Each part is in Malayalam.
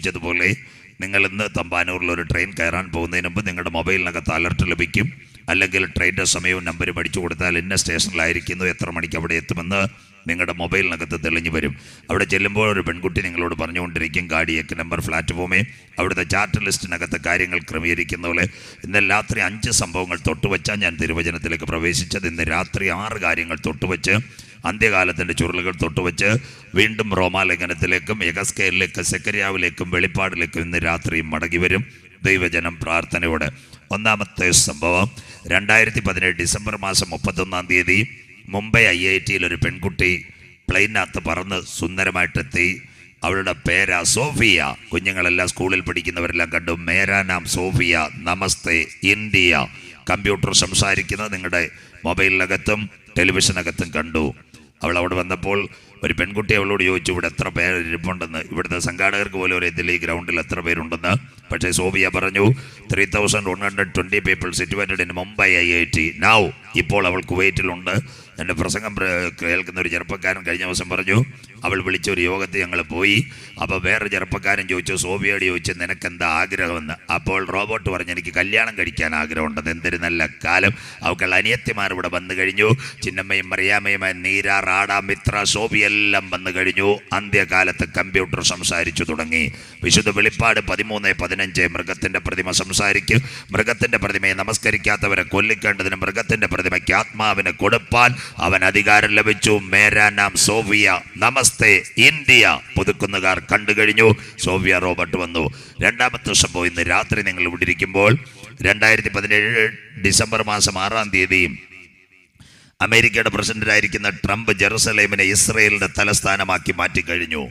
സൂചിപ്പിച്ചതുപോലെ നിങ്ങൾ ഇന്ന് തമ്പാനൂരിൽ ഒരു ട്രെയിൻ കയറാൻ പോകുന്നതിന് മുമ്പ് നിങ്ങളുടെ മൊബൈലിനകത്ത് അലർട്ട് ലഭിക്കും. അല്ലെങ്കിൽ ട്രെയിനിൻ്റെ സമയവും നമ്പരും അടിച്ചു കൊടുത്താൽ ഇന്ന സ്റ്റേഷനിലായിരിക്കുന്നു, എത്ര മണിക്ക് അവിടെ എത്തുമെന്ന് നിങ്ങളുടെ മൊബൈലിനകത്ത് തെളിഞ്ഞു വരും. അവിടെ ചെല്ലുമ്പോൾ ഒരു പെൺകുട്ടി നിങ്ങളോട് പറഞ്ഞുകൊണ്ടിരിക്കും ഗാഡിയേക്ക് നമ്പർ പ്ലാറ്റ്ഫോമേ. അവിടുത്തെ ചാർട്ട് ലിസ്റ്റിനകത്ത് കാര്യങ്ങൾ ക്രമീകരിക്കുന്ന പോലെ ഇന്നലെ രാത്രി 5 സംഭവങ്ങൾ തൊട്ടുവച്ചാൽ ഞാൻ തിരുവചനത്തിലേക്ക് പ്രവേശിച്ചത്. ഇന്ന് രാത്രി 6 കാര്യങ്ങൾ തൊട്ടുവച്ച് അന്ത്യകാലത്തിൻ്റെ ചുരുളുകൾ തൊട്ടുവച്ച് വീണ്ടും റോമാലേഖനത്തിലേക്കും യഗസ്കേലിലേക്കും സെക്കരിയാവിലേക്കും വെളിപ്പാടിലേക്കും ഇന്ന് രാത്രി മടങ്ങി വരും ദൈവജനം പ്രാർത്ഥനയോടെ. ഒന്നാമത്തെ സംഭവം 2017 ഡിസംബർ മാസം 31-ാം തീയതി മുംബൈ IIT ഒരു പെൺകുട്ടി പ്ലെയിനകത്ത് പറന്ന് സുന്ദരമായിട്ടെത്തി. അവളുടെ പേരാ സോഫിയ. കുഞ്ഞുങ്ങളെല്ലാം സ്കൂളിൽ പഠിക്കുന്നവരെല്ലാം കണ്ടു. മേരാ നാം സോഫിയ, നമസ്തേ ഇന്ത്യ. കമ്പ്യൂട്ടർ സംസാരിക്കുന്നത് നിങ്ങളുടെ മൊബൈലിനകത്തും ടെലിവിഷനകത്തും കണ്ടു. അവൾ അവിടെ വന്നപ്പോൾ ഒരു പെൺകുട്ടി അവളോട് ചോദിച്ചു ഇവിടെ എത്ര പേരിപ്പുണ്ടെന്ന്. ഇവിടുത്തെ സംഘാടകർക്ക് പോലും അറിയത്തില്ല ഈ ഗ്രൗണ്ടിൽ എത്ര പേരുണ്ടെന്ന്. പക്ഷേ സോഫിയ പറഞ്ഞു 3120 people situated in Mumbai IIT now. ഇപ്പോൾ അവൾ കുവൈറ്റിലുണ്ട്. എൻ്റെ പ്രസംഗം കേൾക്കുന്ന ഒരു ചെറുപ്പക്കാരൻ കഴിഞ്ഞ ദിവസം പറഞ്ഞു അവൾ വിളിച്ച ഒരു യോഗത്തിൽ ഞങ്ങൾ പോയി. അപ്പോൾ വേറെ ചെറുപ്പക്കാരൻ ചോദിച്ചു, സോഫിയോട് ചോദിച്ചു നിനക്കെന്താ ആഗ്രഹമെന്ന്. അപ്പോൾ റോബോട്ട് പറഞ്ഞു എനിക്ക് കല്യാണം കഴിക്കാൻ ആഗ്രഹമുണ്ടെന്ന്. എന്തൊരു നല്ല കാലം. അവൾക്ക് അനിയത്തിമാർ ഇവിടെ വന്നു കഴിഞ്ഞു. ചിന്നമ്മയും മറിയാമ്മയുമായി നീര, റാഡ, മിത്ര, സോഫിയെല്ലാം വന്നു കഴിഞ്ഞു. അന്ത്യകാലത്ത് കമ്പ്യൂട്ടർ സംസാരിച്ചു തുടങ്ങി. വിശുദ്ധ വെളിപ്പാട് 13:15 മൃഗത്തിൻ്റെ പ്രതിമ സംസാരിക്കും. മൃഗത്തിൻ്റെ പ്രതിമയെ നമസ്കരിക്കാത്തവരെ കൊല്ലിക്കേണ്ടതിന് മൃഗത്തിൻ്റെ പ്രതിമയ്ക്ക് ആത്മാവിനെ കൊടുപ്പാൻ അവൻ അധികാരം ലഭിച്ചു. മേരാ നാം സോഫിയ, നമസ്തേ ഇന്ത്യ. പുതുക്കുന്നുകാർ കണ്ടു കഴിഞ്ഞു. സോഫിയ റോബർട്ട് വന്നു. രണ്ടാമത്തെ സംഭവം ഇന്ന് രാത്രി നിങ്ങൾ ഇവിടെ ഇരിക്കുമ്പോൾ 2017 ഡിസംബർ മാസം 6-ാം തീയതി അമേരിക്കയുടെ പ്രസിഡന്റായിരിക്കുന്ന ട്രംപ് ജെറുസലേമിനെ ഇസ്രയേലിന്റെ തലസ്ഥാനമാക്കി മാറ്റിക്കഴിഞ്ഞു.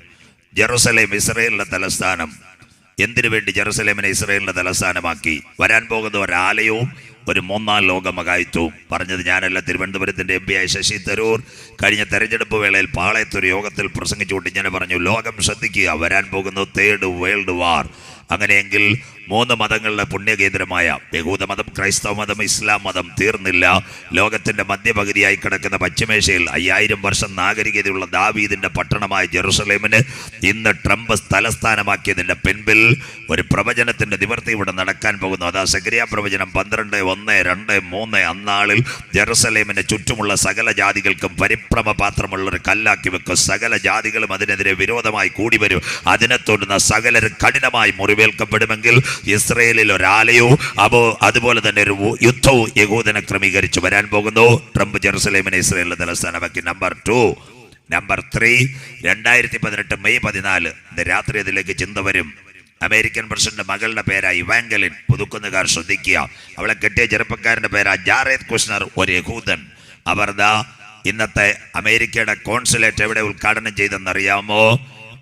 ജെറുസലേം ഇസ്രയേലിന്റെ തലസ്ഥാനം. എന്തിനു വേണ്ടി ജെറുസലേമിനെ ഇസ്രയേലിന്റെ തലസ്ഥാനമാക്കി? വരാൻ പോകുന്ന ഒരാലയവും ഒരു 3-ാം ലോക മഹായുദ്ധവും. പറഞ്ഞത് ഞാനല്ല, തിരുവനന്തപുരത്തിൻ്റെ MP ആയ ശശി തരൂർ കഴിഞ്ഞ തെരഞ്ഞെടുപ്പ് വേളയിൽ പാളയത്തൊരു യോഗത്തിൽ പ്രസംഗിച്ചുകൊണ്ട് ഇങ്ങനെ പറഞ്ഞു, ലോകം ശ്രദ്ധിക്കുക, വരാൻ പോകുന്ന 3rd വേൾഡ് വാർ. അങ്ങനെയെങ്കിൽ 3 മതങ്ങളുടെ പുണ്യകേന്ദ്രമായ യഹൂദമതം, ക്രൈസ്തവ മതം, ഇസ്ലാം മതം തീർന്നില്ല. ലോകത്തിൻ്റെ മധ്യപകുതിയായി കിടക്കുന്ന പശ്ചിമേഷ്യയിൽ 5000 വർഷം നാഗരികതയുള്ള ദാവീദിൻ്റെ പട്ടണമായ ജെറുസലേമിന് ഇന്ന് ട്രംപ് തലസ്ഥാനമാക്കിയതിൻ്റെ പിൻപിൽ ഒരു പ്രവചനത്തിൻ്റെ നിവർത്തി ഇവിടെ നടക്കാൻ പോകുന്നു. അതാ സെഖരിയാ പ്രവചനം 12:1-2-3. അന്നാളിൽ ജെറുസലേമിന് ചുറ്റുമുള്ള സകല ജാതികൾക്കും പരിഭ്രമ പാത്രമുള്ളൊരു കല്ലാക്കി വെക്കും. സകല ജാതികളും അതിനെതിരെ വിരോധമായി കൂടി വരും. അതിനെ തുടർന്ന് സകലരും കഠിനമായി മുറിവേൽക്കപ്പെടുമെങ്കിൽ ഇസ്രയേലിൽ ഒരാലയവും അതുപോലെ തന്നെ ഒരു യുദ്ധവും യഹൂദനെ ക്രമീകരിച്ചു വരാൻ പോകുന്നു. ട്രംപ് ജെറുസലേമിനെ ഇസ്രയേലിന്റെ തലസ്ഥാനമാക്കി. നമ്പർ 2. നമ്പർ 3 2018 മെയ് 14 രാത്രി അതിലേക്ക് ചിന്ത വരും. അമേരിക്കൻ പ്രസിഡന്റ് മകളുടെ പേരാ ഇവാഞ്ചലിൻ. പുതുക്കുന്നുകാർ ശ്രദ്ധിക്കുക. അവളെ കെട്ടിയ ചെറുപ്പക്കാരന്റെ പേരാ ജാറേദ് കുഷ്ണർ, ഒരു യഹൂദൻ. അവർ ഇന്നത്തെ അമേരിക്കയുടെ കോൺസുലേറ്റ് എവിടെ ഉദ്ഘാടനം ചെയ്തെന്നറിയാമോ?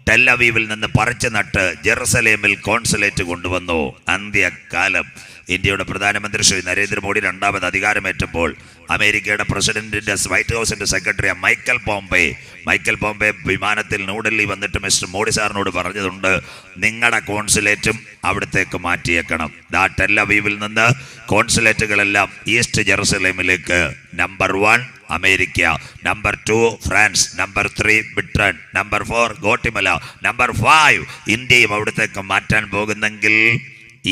ടെല്ലവീവിൽ നിന്ന് പറിച്ചു നട്ട് ജെറുസലേമിൽ കോൺസുലേറ്റ് കൊണ്ടുവന്നു. അന്ത്യകാലം. ഇന്ത്യയുടെ പ്രധാനമന്ത്രി ശ്രീ നരേന്ദ്രമോദി 2ാമത് അധികാരമേറ്റപ്പോൾ അമേരിക്കയുടെ പ്രസിഡന്റിന്റെ വൈറ്റ് ഹൗസിന്റെ സെക്രട്ടറി മൈക്കൽ പോംപെ വിമാനത്തിൽ ന്യൂഡൽഹി വന്നിട്ട് മിസ്റ്റർ മോഡി സാറിനോട് പറഞ്ഞതുണ്ട്, നിങ്ങളുടെ കോൺസുലേറ്റും അവിടത്തേക്ക് മാറ്റിയേക്കണം. ടെല്ലവീവിൽ നിന്ന് കോൺസുലേറ്റുകളെല്ലാം ഈസ്റ്റ് ജെറുസലേമിലേക്ക്. Number 1 America, number 2 France, number 3 Britain, number 4 Guatemala, number 5 ഇന്ത്യയും അവിടത്തേക്ക് മാറ്റാൻ പോകുന്നെങ്കിൽ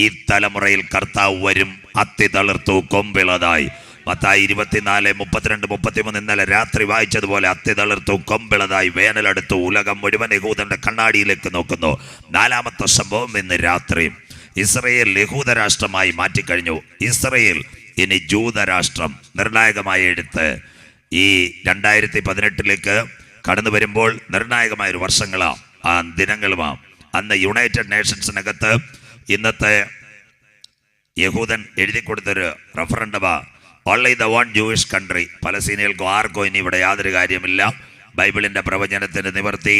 ഈ തലമുറയിൽ കർത്താവ് വരും. അത്തി തളിർത്തു കൊമ്പിളതായി. മത്തായി 24:32-33 ഇന്നലെ രാത്രി വായിച്ചതുപോലെ അത്തി തളിർത്തു കൊമ്പിളതായി. വേനലെടുത്തു. ഉലകം മുഴുവൻ യഹൂദന്റെ കണ്ണാടിയിലേക്ക് നോക്കുന്നു. 4ാമത്തെ സംഭവം ഇന്ന് രാത്രി ഇസ്രയേൽ യഹൂദരാഷ്ട്രമായി മാറ്റിക്കഴിഞ്ഞു. ഇസ്രയേൽ ഇനി ജൂതരാഷ്ട്രം. നിർണായകമായ എഴുത്ത് ഈ 2018 കടന്നു വരുമ്പോൾ നിർണായകമായൊരു വർഷങ്ങളാണ്, ആ ദിനങ്ങളുമാണ്. അന്ന് യുണൈറ്റഡ് നേഷൻസിനകത്ത് ഇന്നത്തെ യഹൂദൻ എഴുതി കൊടുത്തൊരു റഫറൻഡമാ, only the one Jewish country. പലസ്തീനികൾക്കോ ആർക്കോ ഇനി ഇവിടെ യാതൊരു കാര്യമില്ല. ബൈബിളിന്റെ പ്രവചനത്തിന് നിവർത്തി.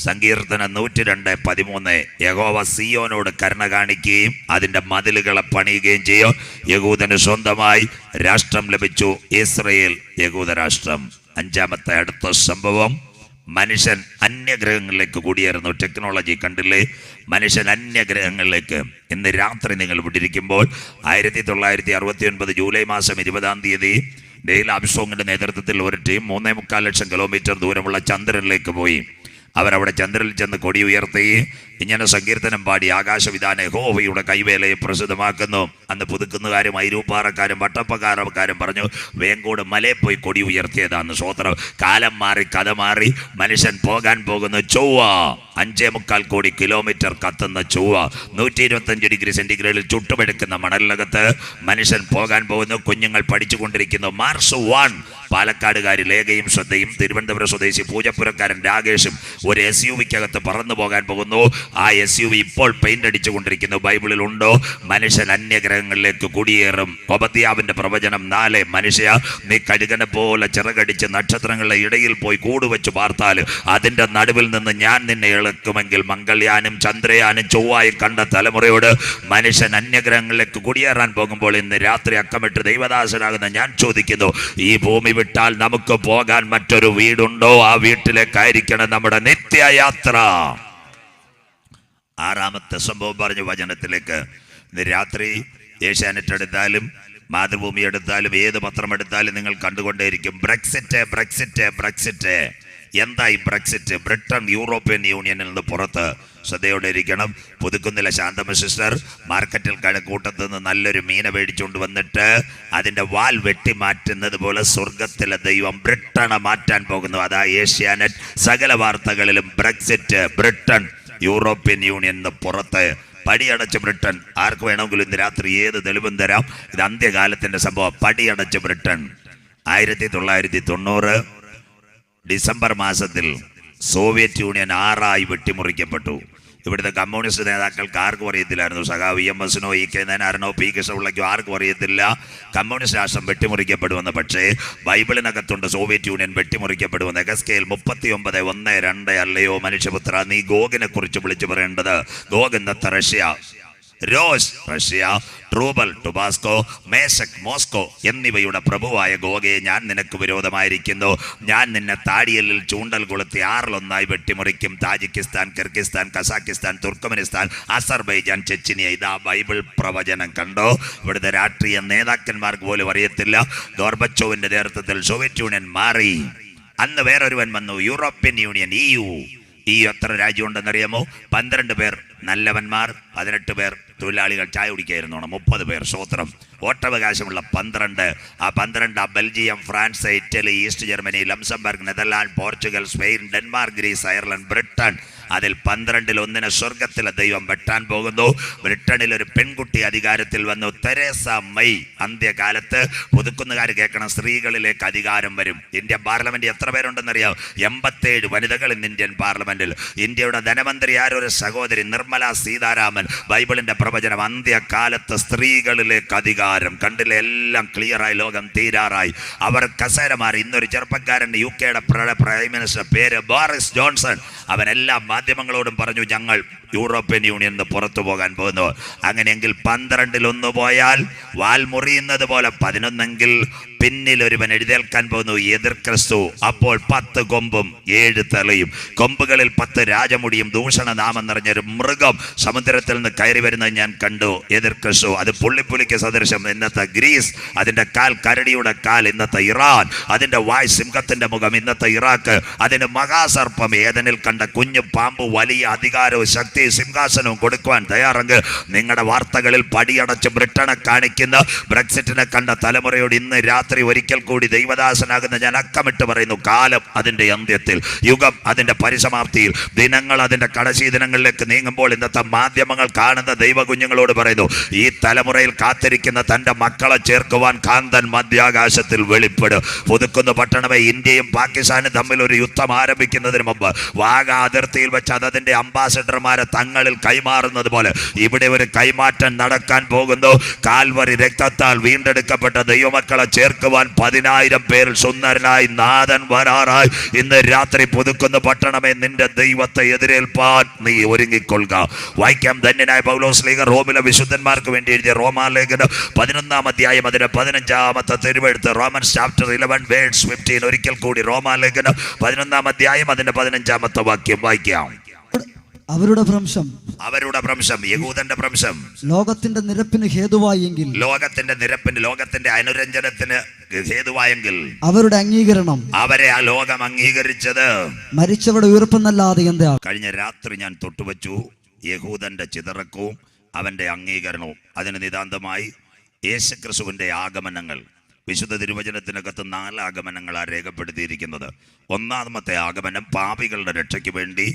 സങ്കീർത്തനം 102:13 യഹോവ സിയോനോട് കരുണ കാണിക്കുകയും അതിൻ്റെ മതിലുകളെ പണിയുകയും ചെയ്യും. യഹൂദന് സ്വന്തമായി രാഷ്ട്രം ലഭിച്ചു. ഇസ്രയേൽ യഹൂദരാഷ്ട്രം. 5ാമത്തെ അടുത്ത സംഭവം, മനുഷ്യൻ അന്യഗ്രഹങ്ങളിലേക്ക് കൂടിയായിരുന്നു. ടെക്നോളജി കണ്ടില്ലേ? മനുഷ്യൻ അന്യഗ്രഹങ്ങളിലേക്ക്. ഇന്ന് രാത്രി നിങ്ങൾ വിട്ടിരിക്കുമ്പോൾ 1969 ജൂലൈ മാസം 20-ാം തീയതി ഡെയിൽ ആംസ്ട്രോങ്ങിന്റെ നേതൃത്വത്തിൽ ഒരു ടീം 3.25 ലക്ഷം കിലോമീറ്റർ ദൂരമുള്ള ചന്ദ്രനിലേക്ക് പോയി. അവരവിടെ ചന്ദ്രനിൽ ചെന്ന് കൊടി ഉയർത്തി ഇങ്ങനെ സങ്കീർത്തനം പാടി ആകാശവിധാന യഹോവയുടെ കൈവേലയെ പ്രസിദ്ധമാക്കുന്നു. അന്ന് പുതുക്കുന്നുകാരും ഐരൂപ്പാറക്കാരും വട്ടപ്പക്കാരക്കാരും പറഞ്ഞു, വേങ്കോട് മലയിൽ പോയി കൊടി ഉയർത്തിയതാന്ന്. സ്വോത്രം. കാലം മാറി, കഥ മാറി. മനുഷ്യൻ പോകാൻ പോകുന്ന ചൊവ്വ 5.25 കോടി കിലോമീറ്റർ കത്തുന്ന ചൊവ്വ, 125 ഡിഗ്രി സെന്റിഗ്രേഡിൽ ചുട്ടുമെടുക്കുന്ന മണലിനകത്ത് മനുഷ്യൻ പോകാൻ പോകുന്നു. കുഞ്ഞുങ്ങൾ പഠിച്ചുകൊണ്ടിരിക്കുന്നു. മാർസ് 1. പാലക്കാടുകാരി ലേഖയും ശ്രദ്ധയും തിരുവനന്തപുരം സ്വദേശി പൂജപ്പുരക്കാരൻ രാകേഷും ഒരു SUV-ക്കകത്ത് പറന്നു പോകാൻ പോകുന്നു. ആ SUV ഇപ്പോൾ പെയിന്റ് അടിച്ചുകൊണ്ടിരിക്കുന്നു. ബൈബിളിൽ ഉണ്ടോ? മനുഷ്യൻ അന്യഗ്രഹങ്ങളിലേക്ക് കുടിയേറും. ഒബദ്യാവിന്റെ പ്രവചനം 4. മനുഷ്യ, നീ കഴുകനെ പോലെ ചിറകടിച്ച് നക്ഷത്രങ്ങളുടെ ഇടയിൽ പോയി കൂടുവെച്ച് പാർത്താൽ അതിന്റെ നടുവിൽ നിന്ന് ഞാൻ നിന്നെ ഇളക്കുമെങ്കിൽ. മംഗൾയാനും ചന്ദ്രയാനും ചൊവ്വായും കണ്ട തലമുറയോട് മനുഷ്യൻ അന്യഗ്രഹങ്ങളിലേക്ക് കുടിയേറാൻ പോകുമ്പോൾ ഇന്ന് രാത്രി അക്കമിട്ട് ദൈവദാസനാകുന്ന ഞാൻ ചോദിക്കുന്നു, ഈ ഭൂമി വിട്ടാൽ നമുക്ക് പോകാൻ മറ്റൊരു വീടുണ്ടോ? ആ വീട്ടിലേക്കായിരിക്കണം നമ്മുടെ നിത്യയാത്ര. 6ാമത്തെ സംഭവം പറഞ്ഞു വചനത്തിലേക്ക്. ഇന്ന് രാത്രി ഏഷ്യാനെറ്റ് എടുത്താലും മാതൃഭൂമി എടുത്താലും ഏത് പത്രം എടുത്താലും നിങ്ങൾ കണ്ടുകൊണ്ടേയിരിക്കും ബ്രെക്സിറ്റ്, ബ്രെക്സിറ്റ്, ബ്രെക്സിറ്റ്. എന്തായി ബ്രെക്സിറ്റ്? ബ്രിട്ടൻ യൂറോപ്യൻ യൂണിയനിൽ നിന്ന് പുറത്ത്. ശ്രദ്ധയോടെ ഇരിക്കണം. പുതുക്കുന്നില്ല ശാന്തമ്മ സിസ്റ്റർ മാർക്കറ്റിൽ കൂട്ടത്തു നിന്ന് നല്ലൊരു മീനെ മേടിച്ചുകൊണ്ട് വന്നിട്ട് അതിന്റെ വാൽ വെട്ടി മാറ്റുന്നത് പോലെ സ്വർഗത്തിലെ ദൈവം ബ്രിട്ടനെ മാറ്റാൻ പോകുന്നു. അതാ ഏഷ്യാനെറ്റ് സകല വാർത്തകളിലും ബ്രെക്സിറ്റ്, ബ്രിട്ടൻ യൂറോപ്യൻ യൂണിയൻ പുറത്ത്. പടിയടച്ച് ബ്രിട്ടൻ. ആർക്ക് വേണമെങ്കിലും ഇന്ന് രാത്രി ഏത് തെളിവും തരാം. ഇത് അന്ത്യകാലത്തിന്റെ സംഭവം. പടിയടച്ച് ബ്രിട്ടൻ. 1990 ഡിസംബർ മാസത്തിൽ സോവിയറ്റ് യൂണിയൻ 6ആയി വെട്ടിമുറിക്കപ്പെട്ടു. ഇവിടുത്തെ കമ്മ്യൂണിസ്റ്റ് നേതാക്കൾക്ക് ആർക്കും അറിയത്തില്ലായിരുന്നു. സഖാവ് EMS-നോ EK നായനാരനോ P കൃഷ്ണപിള്ളയ്ക്കോ ആർക്കും അറിയത്തില്ല കമ്മ്യൂണിസ്റ്റ് രാഷ്ട്രം വെട്ടിമുറിക്കപ്പെടുമെന്ന്. പക്ഷേ ബൈബിളിനകത്തുണ്ട് സോവിയറ്റ് യൂണിയൻ വെട്ടിമുറിക്കപ്പെടുമെന്ന്. എഗസ്കേൽ 39:1-2. അല്ലയോ മനുഷ്യപുത്ര, നീ ഗോഗിനെ കുറിച്ച് വിളിച്ചു പറയേണ്ടത്. ഗോഗ് എന്നത്തെ റഷ്യ, രോസ് റഷ്യ, ട്രൂബൽ ടുബാസ്കോ, മേശക് മോസ്കോ എന്നിവയുടെ പ്രഭുവായ ഗോഗയെ ഞാൻ നിനക്ക് വിരോധമായിരിക്കുന്നു. ഞാൻ നിന്നെ താടിയലിൽ ചൂണ്ടൽ കൊളുത്തി 6-1 വെട്ടിമുറിക്കും. Tajikistan, Kyrgyzstan, Kazakhstan, Turkmenistan, Azerbaijan, Chechnya. ഇതാ ബൈബിൾ പ്രവചനം. കണ്ടോ? ഇവിടുത്തെ രാഷ്ട്രീയ നേതാക്കന്മാർക്ക് പോലും അറിയത്തില്ല. ഗോർബച്ചോവിന്റെ നേതൃത്വത്തിൽ സോവിയറ്റ് യൂണിയൻ മാറി. അന്ന് വേറൊരുവൻ വന്നു, യൂറോപ്യൻ യൂണിയൻ, EU. എത്ര രാജ്യമുണ്ടെന്നറിയാമോ? 12 പേർ നല്ലവന്മാർ, 18 പേർ തൊഴിലാളികൾ. ചായ കുടിക്കായിരുന്നു 30 പേർ. സ്വോത്രം. വോട്ടവകാശമുള്ള 12. ആ 12 Belgium, France, Italy, East Germany, Luxembourg, Netherland, Portugal, Spain, Denmark, Greece, Ireland, Britain. അതിൽ 12-ൽ 1 സ്വർഗത്തിലെ ദൈവം വെട്ടാൻ പോകുന്നു. ബ്രിട്ടനിൽ ഒരു പെൺകുട്ടി അധികാരത്തിൽ വന്നു, തെരേസ മെയ്. അന്ത്യകാലത്ത് പുതുക്കുന്നുകാർ കേൾക്കണം, സ്ത്രീകളിലേക്ക് അധികാരം വരും. ഇന്ത്യൻ പാർലമെന്റ് എത്ര പേരുണ്ടെന്നറിയാം? 87 വനിതകൾ ഇന്ന് ഇന്ത്യൻ പാർലമെന്റിൽ. ഇന്ത്യയുടെ ധനമന്ത്രി ആരൊരു സഹോദരി നിർമ്മല സീതാരാമൻ. ബൈബിളിന്റെ പ്രവചനം. അന്ത്യകാലത്ത് സ്ത്രീകളിലേക്ക് അധികാരം. കണ്ടില്ലേ? എല്ലാം ക്ലിയറായി. ലോകം തീരാറായി. അവർ കസേര മാറി. ഇന്നൊരു ചെറുപ്പക്കാരൻ UK-യുടെ പ്രൈം മിനിസ്റ്റർ, പേര് ബോറിസ് ജോൺസൺ. അവൻ എല്ലാ മാധ്യമങ്ങളോടും പറഞ്ഞു, ഞങ്ങൾ യൂറോപ്യൻ യൂണിയൻ പുറത്തു പോകാൻ പോകുന്നു. അങ്ങനെയെങ്കിൽ 12-ൽ 1 പോയാൽ വാൽ മുറിയുന്നത് പോലെ 11-എങ്കിൽ പിന്നിൽ ഒരുവൻ എഴുന്നേൽക്കാൻ പോകുന്നു, എതിർ ക്രിസ്തു. അപ്പോൾ 10 കൊമ്പും 7 തലയും. കൊമ്പുകളിൽ 10 രാജമുടിയും ദൂഷണനാമം നിറഞ്ഞൊരു മൃഗം സമുദ്രത്തിൽ നിന്ന് കയറി വരുന്നത് ഞാൻ കണ്ടു. എതിർ ക്രിസ്തു. അത് പുള്ളിപ്പുലിക്ക് സദൃശം. ഇന്നത്തെ ഗ്രീസ്. അതിന്റെ കാൽ കരടിയുടെ കാൽ. ഇന്നത്തെ ഇറാൻ. അതിന്റെ വായ് സിംഹത്തിന്റെ മുഖം. ഇന്നത്തെ ഇറാഖ്. അതിന് മഹാസർപ്പം. ഏതനിൽ കണ്ട കുഞ്ഞു പാമ്പ്. വലിയ അധികാരവും ശക്തി സിംഹാസനവും കൊടുക്കുവാൻ തയ്യാറെങ്കിൽ നിങ്ങളുടെ വാർത്തകളിൽ പടിയടച്ച് ബ്രിട്ടനെ കാണിക്കുന്ന ബ്രെക്സിറ്റിനെ കണ്ട തലമുറയോട് ഇന്ന് രാത്രി ഒരിക്കൽ കൂടി ദൈവദാസനാകുന്ന ഞാൻ അക്കമിട്ട് പറയുന്നു, കാലം അതിന്റെ അന്ത്യത്തിൽ, യുഗം അതിന്റെ പരിസമാപ്തിയിൽ, ദിനങ്ങൾ അതിന്റെ കടശി ദിനങ്ങളിലേക്ക് നീങ്ങുമ്പോൾ ഇന്നത്തെ മാധ്യമങ്ങൾ കാണുന്ന ദൈവ കുഞ്ഞുങ്ങളോട് പറയുന്നു, ഈ തലമുറയിൽ കാത്തിരിക്കുന്ന തന്റെ മക്കളെ ചേർക്കുവാൻ കാന്തൻ മധ്യാകാശത്തിൽ വെളിപ്പെടും. പുതുക്കുന്ന പട്ടണമേ, ഇന്ത്യയും പാകിസ്ഥാനും തമ്മിൽ ഒരു യുദ്ധം ആരംഭിക്കുന്നതിന് മുമ്പ് വാഗ അതിർത്തിയിൽ വെച്ച് അതിന്റെ അംബാസഡർമാരെ തങ്ങളിൽ കൈമാറുന്നത് പോലെ ഇവിടെ ഒരു കൈമാറ്റം നടക്കാൻ പോകുന്നു. കാൽവരി രക്തത്താൽ വീണ്ടെടുക്കപ്പെട്ട ദൈവമക്കളെ ചേർക്കുവാൻ 10,000 പേരിൽ സുന്ദരനായി നാഥൻ വരാറായി. ഇന്ന് രാത്രി പുതുക്കുന്ന പട്ടണമേ, നിന്റെ ദൈവത്തെ എതിരേൽപ്പാൻ നീ ഒരുങ്ങിക്കൊള്ളുക. വായിക്കാം. ധന്യനായ പൗലോസ് റോമിലെ വിശുദ്ധന്മാർക്ക് വേണ്ടി എഴുതിയ റോമാലേഖനം 11-ാം അധ്യായം അതിന്റെ 15-ാമത്തെ തിരുവെഴുത്ത്. Romance chapter 11:15. ഒരിക്കൽ കൂടി റോമാലേഖനം 11-ാം അധ്യായം അതിന്റെ 15-ാമത്തെ വാക്യം വായിക്കാം. അവരുടെ ഭ്രംശം യഹൂദന്റെ ഭ്രംശം ലോകത്തിന്റെ നിരപ്പിന് ഹേതുവായെങ്കിൽ, ലോകത്തിന്റെ അനുരഞ്ജനത്തിന് ഹേതുവായെങ്കിൽ, അവരുടെ അംഗീകരണം അവരെ ആ ലോകം അംഗീകരിച്ചത് മരിച്ചവരുടെ ഉയർപ്പെന്നല്ലാതെ എന്താ? കഴിഞ്ഞ രാത്രി ഞാൻ തൊട്ടുവച്ചു യഹൂദന്റെ ചിതറക്കവും അവന്റെ അംഗീകരണവും. അതിന് നിതാന്തമായി യേശുക്രിസ്തുവിന്റെ ആഗമനങ്ങൾ. വിശുദ്ധ തിരുവചനത്തിനകത്ത് 4 ആഗമനങ്ങളാണ് രേഖപ്പെടുത്തിയിരിക്കുന്നത്. ഒന്നാമത്തെ ആഗമനം പാപികളുടെ രക്ഷയ്ക്ക് വേണ്ടി,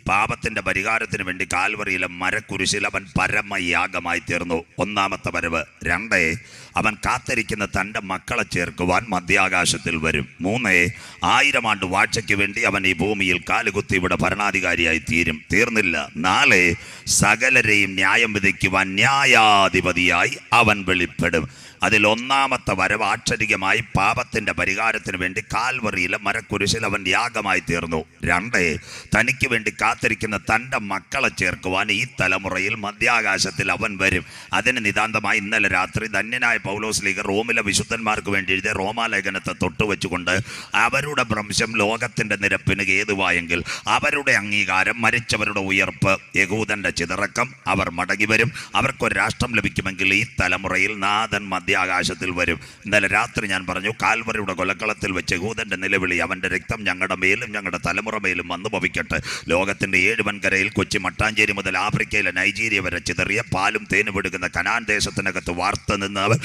പാപത്തിന്റെ പരിഹാരത്തിന് വേണ്ടി കാൽവറിയിലെ മരക്കുരിശിൽ അവൻ പരമയാഗമായി തീർന്നു. ഒന്നാമത്തെ വരവ്. 2, അവൻ കാത്തിരിക്കുന്ന തൻ്റെ മക്കളെ ചേർക്കുവാൻ മധ്യാകാശത്തിൽ വരും. 3, 1000 ആണ്ട് വാഴ്ചയ്ക്ക് വേണ്ടി അവൻ ഈ ഭൂമിയിൽ കാലുകുത്തി ഇവിടെ ഭരണാധികാരിയായി തീരും. തീർന്നില്ല. 4, സകലരെയും ന്യായം വിധിക്കുവാൻ ന്യായാധിപതിയായി അവൻ വെളിപ്പെടും. അതിൽ ഒന്നാമത്തെ വരവ് ആക്ഷരികമായി പാപത്തിന്റെ പരിഹാരത്തിന് വേണ്ടി കാൽവറിയിലെ മരക്കുരിശിൽ അവൻ യാഗമായി തീർന്നു. 2, തനിക്ക് വേണ്ടി കാത്തിരിക്കുന്ന തൻ്റെ മക്കളെ ചേർക്കുവാൻ ഈ തലമുറയിൽ മധ്യാകാശത്തിൽ അവൻ വരും. അതിന് നിതാന്തമായി ഇന്നലെ രാത്രി ധന്യനായ പൗലോസ് ലീഗ റോമിലെ വിശുദ്ധന്മാർക്ക് വേണ്ടി എഴുതിയ റോമാലേഖനത്തെ തൊട്ടുവെച്ചുകൊണ്ട് അവരുടെ ഭ്രംശം ലോകത്തിന്റെ നിരപ്പിന് ഹേതുവായെങ്കിൽ, അവരുടെ അംഗീകാരം, മരിച്ചവരുടെ ഉയർപ്പ്, യഹൂദന്റെ ചിതറക്കം, അവർ മടങ്ങി വരും, അവർക്കൊരു രാഷ്ട്രം ലഭിക്കുമെങ്കിൽ ഈ തലമുറയിൽ നാഥൻ മധ്യാകാശത്തിൽ വരും. ഇന്നലെ രാത്രി ഞാൻ പറഞ്ഞു, കാൽവറിയുടെ കൊലക്കളത്തിൽ വെച്ച് യഹൂദന്റെ നിലവിളി, അവന്റെ രക്തം ഞങ്ങളുടെ മേലും ഞങ്ങളുടെ തലമുറ മേലും വന്നു ഭവിക്കട്ടെ. ലോകത്തിന്റെ 7 വൻകരയിൽ കൊച്ചി മട്ടാഞ്ചേരി മുതൽ ആഫ്രിക്കയിലെ നൈജീരിയ വരെ ചിതറിയ പാലും തേനും എടുക്കുന്ന കനാൻ ദേശത്തിനകത്ത് വാർത്ത നിന്നവർ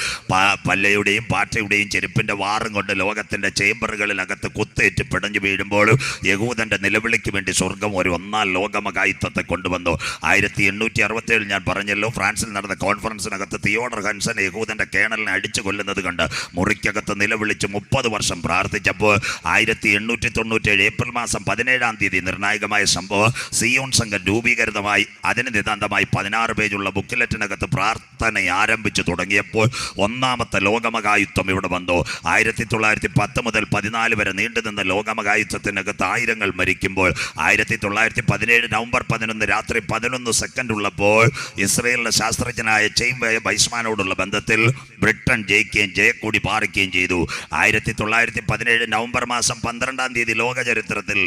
പല്ലയുടെയും പാറ്റയുടെയും ചെരുപ്പിന്റെ വാറും കൊണ്ട് ലോകത്തിന്റെ ചേംബറുകളിനകത്ത് കുത്തേറ്റ് പിടഞ്ഞു വീഴുമ്പോൾ യഹൂദന്റെ നിലവിളിക്ക് വേണ്ടി സ്വർഗം ഒരു 1-ാം ലോകമകായിത്വത്തെ കൊണ്ടുവന്നു. 1867 ഞാൻ പറഞ്ഞല്ലോ, ഫ്രാൻസിൽ നടന്ന കോൺഫറൻസിനകത്ത് തിയോഡർ ഹൻസൻ യഹൂദന്റെ കേണലിനെ അടിച്ചു കൊല്ലുന്നത് കണ്ട് മുറിക്കകത്ത് നിലവിളിച്ച് 30 വർഷം പ്രാർത്ഥിച്ചപ്പോൾ 1897 ഏപ്രിൽ മാസം 17-ാം തീയതി നിർണായകമായ സംഭവം. സിയോൺ സംഘം രൂപീകൃതമായി. അതിന് നിതാന്തമായി 16 പേജുള്ള ബുക്കിലെറ്റിനകത്ത് പ്രാർത്ഥന ആരംഭിച്ചു തുടങ്ങിയപ്പോൾ 1-ാമത്തെ ലോകമകായുത്വം ഇവിടെ വന്നു. 1910 മുതൽ 14 വരെ നീണ്ടുനിന്ന ലോകമകായുത്വത്തിനകത്ത് ആയിരങ്ങൾ മരിക്കുമ്പോൾ 1917 നവംബർ 11 രാത്രി 11 സെക്കൻഡ് ഉള്ളപ്പോൾ ഇസ്രയേലിലെ ശാസ്ത്രജ്ഞനായ ചെയിം വൈസ്മാനോടുള്ള ബന്ധത്തിൽ ബ്രിട്ടൻ ജയിക്കുകയും ജയക്കൂടി പാറിക്കുകയും ചെയ്തു. 1917 നവംബർ മാസം 12-ാം തീയതി ലോക ചരിത്രത്തിൽ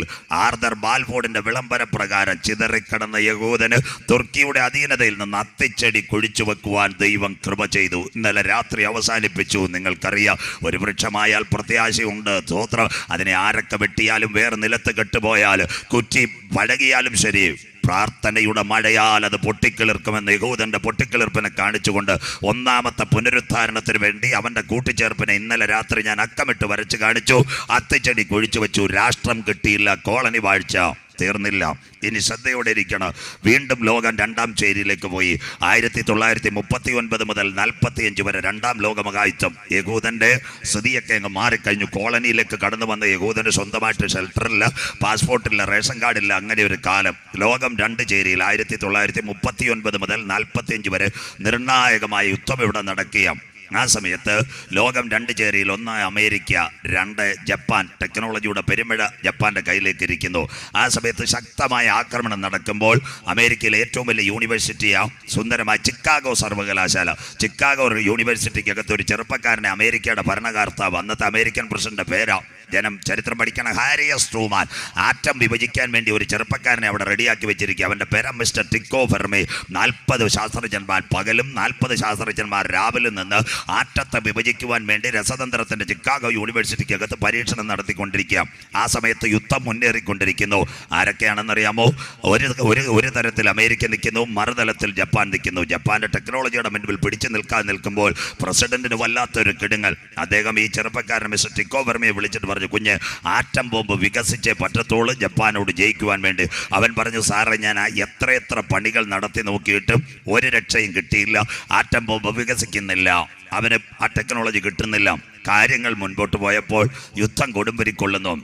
ആർതർ ബാൽഫോർഡിന്റെ വിളംബര പ്രകാരം ചിതറിക്കടന്ന യഹൂദന് തുർക്കിയുടെ അധീനതയിൽ നിന്ന് അത്തിച്ചെടി കുഴിച്ചു വെക്കുവാൻ ദൈവം കൃപ ചെയ്തു. ഇന്നലെ രാത്രി അവസാനിപ്പിച്ചു. നിങ്ങൾക്കറിയാം, ഒരു വൃക്ഷമായാൽ പ്രത്യാശയുണ്ട്. സ്തോത്രം. അതിനെ ആരൊക്കെ വെട്ടിയാലും, വേറെ നിലത്ത് കെട്ടുപോയാൽ, കുറ്റി പഴകിയാലും ശരി, പ്രാർത്ഥനയുടെ മഴയാൽ അത് പൊട്ടിക്കിളിർക്കുമെന്ന് യഹൂദന്റെ പൊട്ടിക്കിളിർപ്പിനെ കാണിച്ചുകൊണ്ട് 1-ാമത്തെ പുനരുദ്ധാരണത്തിന് വേണ്ടി അവന്റെ കൂട്ടിച്ചേർപ്പിനെ ഇന്നലെ രാത്രി ഞാൻ അക്കമിട്ട് വരച്ച് കാണിച്ചു. അത്തിച്ചെടി കുഴിച്ചു വെച്ചു. രാഷ്ട്രം കിട്ടിയില്ല. കോളനി വാഴ്ച തീർന്നില്ല. ഇനി ശ്രദ്ധയോടെ ഇരിക്കണം. വീണ്ടും ലോകം 2-ാം ചേരിയിലേക്ക് പോയി. 1939 മുതൽ 45 വരെ 2-ാം ലോകമകായുത്വം. യഹൂദന്റെ സ്ഥിതിയൊക്കെ അങ്ങ് മാറിക്കഴിഞ്ഞു. കോളനിയിലേക്ക് കടന്നു വന്ന യഹൂദന് സ്വന്തമായിട്ട് ഷെൽട്ടറില്ല, പാസ്പോർട്ടില്ല, റേഷൻ കാർഡില്ല. അങ്ങനെ ഒരു കാലം. ലോകം 2 ചേരിയിൽ 1939 മുതൽ 45 വരെ നിർണായകമായ യുദ്ധം ഇവിടെ നടക്കുക. ആ സമയത്ത് ലോകം 2 ചേരിയിൽ. 1 അമേരിക്ക, 2 ജപ്പാൻ. ടെക്നോളജിയുടെ പെരുമഴ ജപ്പാന്റെ കയ്യിലേക്ക് ഇരിക്കുന്നു. ആ സമയത്ത് ശക്തമായ ആക്രമണം നടക്കുമ്പോൾ അമേരിക്കയിലെ ഏറ്റവും വലിയ യൂണിവേഴ്സിറ്റിയാണ് സുന്ദരമായ ചിക്കാഗോ സർവകലാശാല. ചിക്കാഗോ യൂണിവേഴ്സിറ്റിക്കകത്ത് ഒരു ചെറുപ്പക്കാരനെ അമേരിക്കയുടെ ഭരണകർത്താവ്, അന്നത്തെ അമേരിക്കൻ പ്രസിഡന്റ് പേരാ, ജനം ചരിത്രം പഠിക്കണം, ഹാരി എസ് ട്രൂമാൻ. ആറ്റം വിഭജിക്കാൻ വേണ്ടി ഒരു ചെറുപ്പക്കാരനെ അവിടെ റെഡിയാക്കി വെച്ചിരിക്കുക. അവൻ്റെ പേര് മിസ്റ്റർ ടിക്കോ ഫെർമി. 40 ശാസ്ത്രജ്ഞന്മാർ പകലും 40 ശാസ്ത്രജ്ഞന്മാർ രാവിലെ നിന്ന് ആറ്റത്തെ വിഭജിക്കുവാൻ വേണ്ടി രസതന്ത്രത്തിന്റെ ചിക്കാഗോ യൂണിവേഴ്സിറ്റിക്കകത്ത് പരീക്ഷണം നടത്തിക്കൊണ്ടിരിക്കുക. ആ സമയത്ത് യുദ്ധം മുന്നേറിക്കൊണ്ടിരിക്കുന്നു. ആരൊക്കെയാണെന്നറിയാമോ? ഒരു തരത്തിൽ അമേരിക്ക നിൽക്കുന്നു, മറുതലത്തിൽ ജപ്പാൻ നിൽക്കുന്നു. ജപ്പാന്റെ ടെക്നോളജിയുടെ മുൻപിൽ പിടിച്ചു നിൽക്കുമ്പോൾ പ്രസിഡന്റിന് വല്ലാത്തൊരു കിടുങ്ങൽ. അദ്ദേഹം ഈ ചെറുപ്പക്കാരൻ മിസ്റ്റർ ടിക്കോ ഫെർമിയെ വിളിച്ചിട്ട് പറഞ്ഞു, കുഞ്ഞ്, ആറ്റം ബോംബ് വികസിച്ചേ പറ്റത്തുള്ളൂ ജപ്പാനോട് ജയിക്കുവാൻ വേണ്ടി. അവൻ പറഞ്ഞു, സാറേ, ഞാൻ എത്ര പണികൾ നടത്തി നോക്കിയിട്ടും ഒരു രക്ഷയും കിട്ടിയില്ല. ആറ്റം ബോംബ് വികസിക്കുന്നില്ല, അവന് ആ ടെക്നോളജി കിട്ടുന്നില്ല. കാര്യങ്ങൾ മുൻപോട്ട് പോയപ്പോൾ യുദ്ധം കൊടുമ്പിരിക്കൊള്ളുന്നു.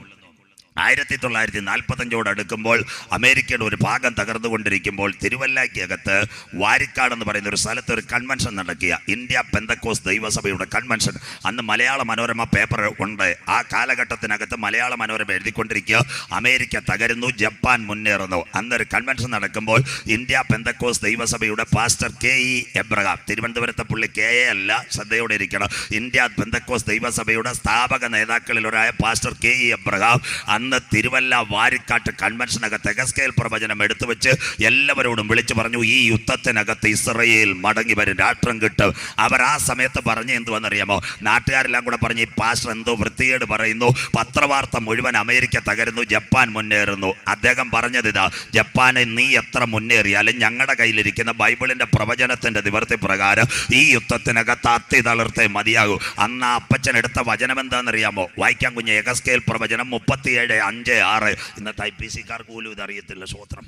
1945 അടുക്കുമ്പോൾ അമേരിക്കയുടെ ഒരു ഭാഗം തകർന്നുകൊണ്ടിരിക്കുമ്പോൾ തിരുവല്ലയ്ക്കകത്ത് വാരിക്കാട് എന്ന് പറയുന്ന ഒരു സ്ഥലത്ത് ഒരു കൺവെൻഷൻ നടക്കുക. ഇന്ത്യ പെന്തക്കോസ് ദൈവസഭയുടെ കൺവെൻഷൻ. അന്ന് മലയാള മനോരമ പേപ്പർ ഉണ്ട്. ആ കാലഘട്ടത്തിനകത്ത് മലയാള മനോരമ എഴുതിക്കൊണ്ടിരിക്കുക, അമേരിക്ക തകരുന്നു, ജപ്പാൻ മുന്നേറുന്നു. അന്നൊരു കൺവെൻഷൻ നടക്കുമ്പോൾ ഇന്ത്യ പെന്തക്കോസ് ദൈവസഭയുടെ പാസ്റ്റർ KE എബ്രഹാം, തിരുവനന്തപുരത്തെ പുള്ളി KA അല്ല, ശ്രദ്ധയോടെ ഇരിക്കണം, ഇന്ത്യ പെന്തക്കോസ് ദൈവസഭയുടെ സ്ഥാപക നേതാക്കളിൽ ഒരായ പാസ്റ്റർ KE എബ്രഹാം അന്ന് തിരുവല്ല വാരിക്കാട്ട് കൺവെൻഷനകത്ത് എഗസ്കേൽ പ്രവചനം എടുത്തു വെച്ച് എല്ലാവരോടും വിളിച്ചു പറഞ്ഞു, ഈ യുദ്ധത്തിനകത്ത് ഇസ്രയേൽ മടങ്ങി വരും, രാഷ്ട്രം കിട്ടും. അവർ ആ സമയത്ത് പറഞ്ഞ് എന്തുവെന്നറിയാമോ? നാട്ടുകാരെല്ലാം കൂടെ പറഞ്ഞ്, ഈ പാസ്റ്റർ എന്തോ വൃത്തികേട് പറയുന്നു, പത്രവാർത്ത മുഴുവൻ അമേരിക്ക തകരുന്നു, ജപ്പാൻ മുന്നേറുന്നു. അദ്ദേഹം പറഞ്ഞത് ഇതാ, ജപ്പാനെ നീ എത്ര മുന്നേറിയാലും ഞങ്ങളുടെ കയ്യിലിരിക്കുന്ന ബൈബിളിന്റെ പ്രവചനത്തിന്റെ നിവർത്തി പ്രകാരം ഈ യുദ്ധത്തിനകത്ത് അത്തി തളർത്തേ മതിയാകൂ. അന്ന് ആ അപ്പച്ചൻ എടുത്ത വചനം എന്താണെന്നറിയാമോ? വായിക്കാൻ കുഞ്ഞ്, എഗസ്കേൽ പ്രവചനം 37:5-6. ഇന്നത്തെ IPC-കാർക്ക് പോലും ഇതറിയത്തില്ല. സ്വോത്രം.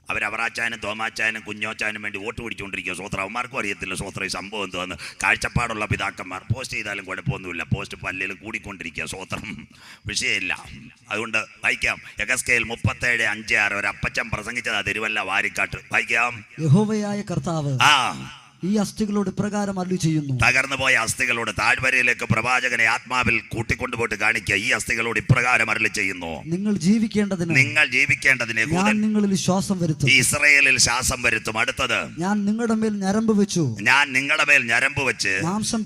അവരവറാച്ചാനും തോമാച്ചാനും കുഞ്ഞോച്ചാനും വേണ്ടി വോട്ട് പിടിച്ചുകൊണ്ടിരിക്കുക. സ്വോത്രം. അവന്മാർക്കും അറിയത്തില്ല സ്വോത്രം ഈ സംഭവം എന്തുവന്ന്. കാഴ്ചപ്പാടുള്ള പിതാക്കന്മാർ പോസ്റ്റ് ചെയ്താലും കുഴപ്പമൊന്നുമില്ല, പോസ്റ്റ് പല്ലിലും കൂടിക്കൊണ്ടിരിക്കുക. സ്വോത്രം. വിഷയമില്ല. അതുകൊണ്ട് വായിക്കാം. എഗസ്കേൽ 37:5-6. ഒരു അപ്പച്ചൻ പ്രസംഗിച്ചതാ തിരുവല്ല വാരിക്കാട്ട്. വായിക്കാം. യഹോവയായ കർത്താവ് ആ ഈ അസ്ഥികളോട് ഇപ്രകാരം അരുളി ചെയ്യുന്നു. തകർന്നു പോയ അസ്ഥികളോട് താഴ്വരയിലേക്ക് പ്രവാചകനെ ആത്മാവിൽ കൂട്ടിക്കൊണ്ടുപോയിട്ട് കാണിക്കുക. ഈ അസ്ഥികളോട് ഇപ്രകാരം അരുളി ചെയ്യുന്നു, നിങ്ങൾ ജീവിക്കേണ്ടതിന് ഞാൻ നിങ്ങളിൽ ശ്വാസം വരുത്തും. ഇസ്രയേലിൽ ശ്വാസം വരുത്തും. അടുത്തത്, ഞാൻ നിങ്ങളുടെ മേൽ ഞരമ്പ് വെച്ചു, ഞാൻ നിങ്ങളുടെ മേൽ ഞരമ്പ് വെച്ച് മാംസം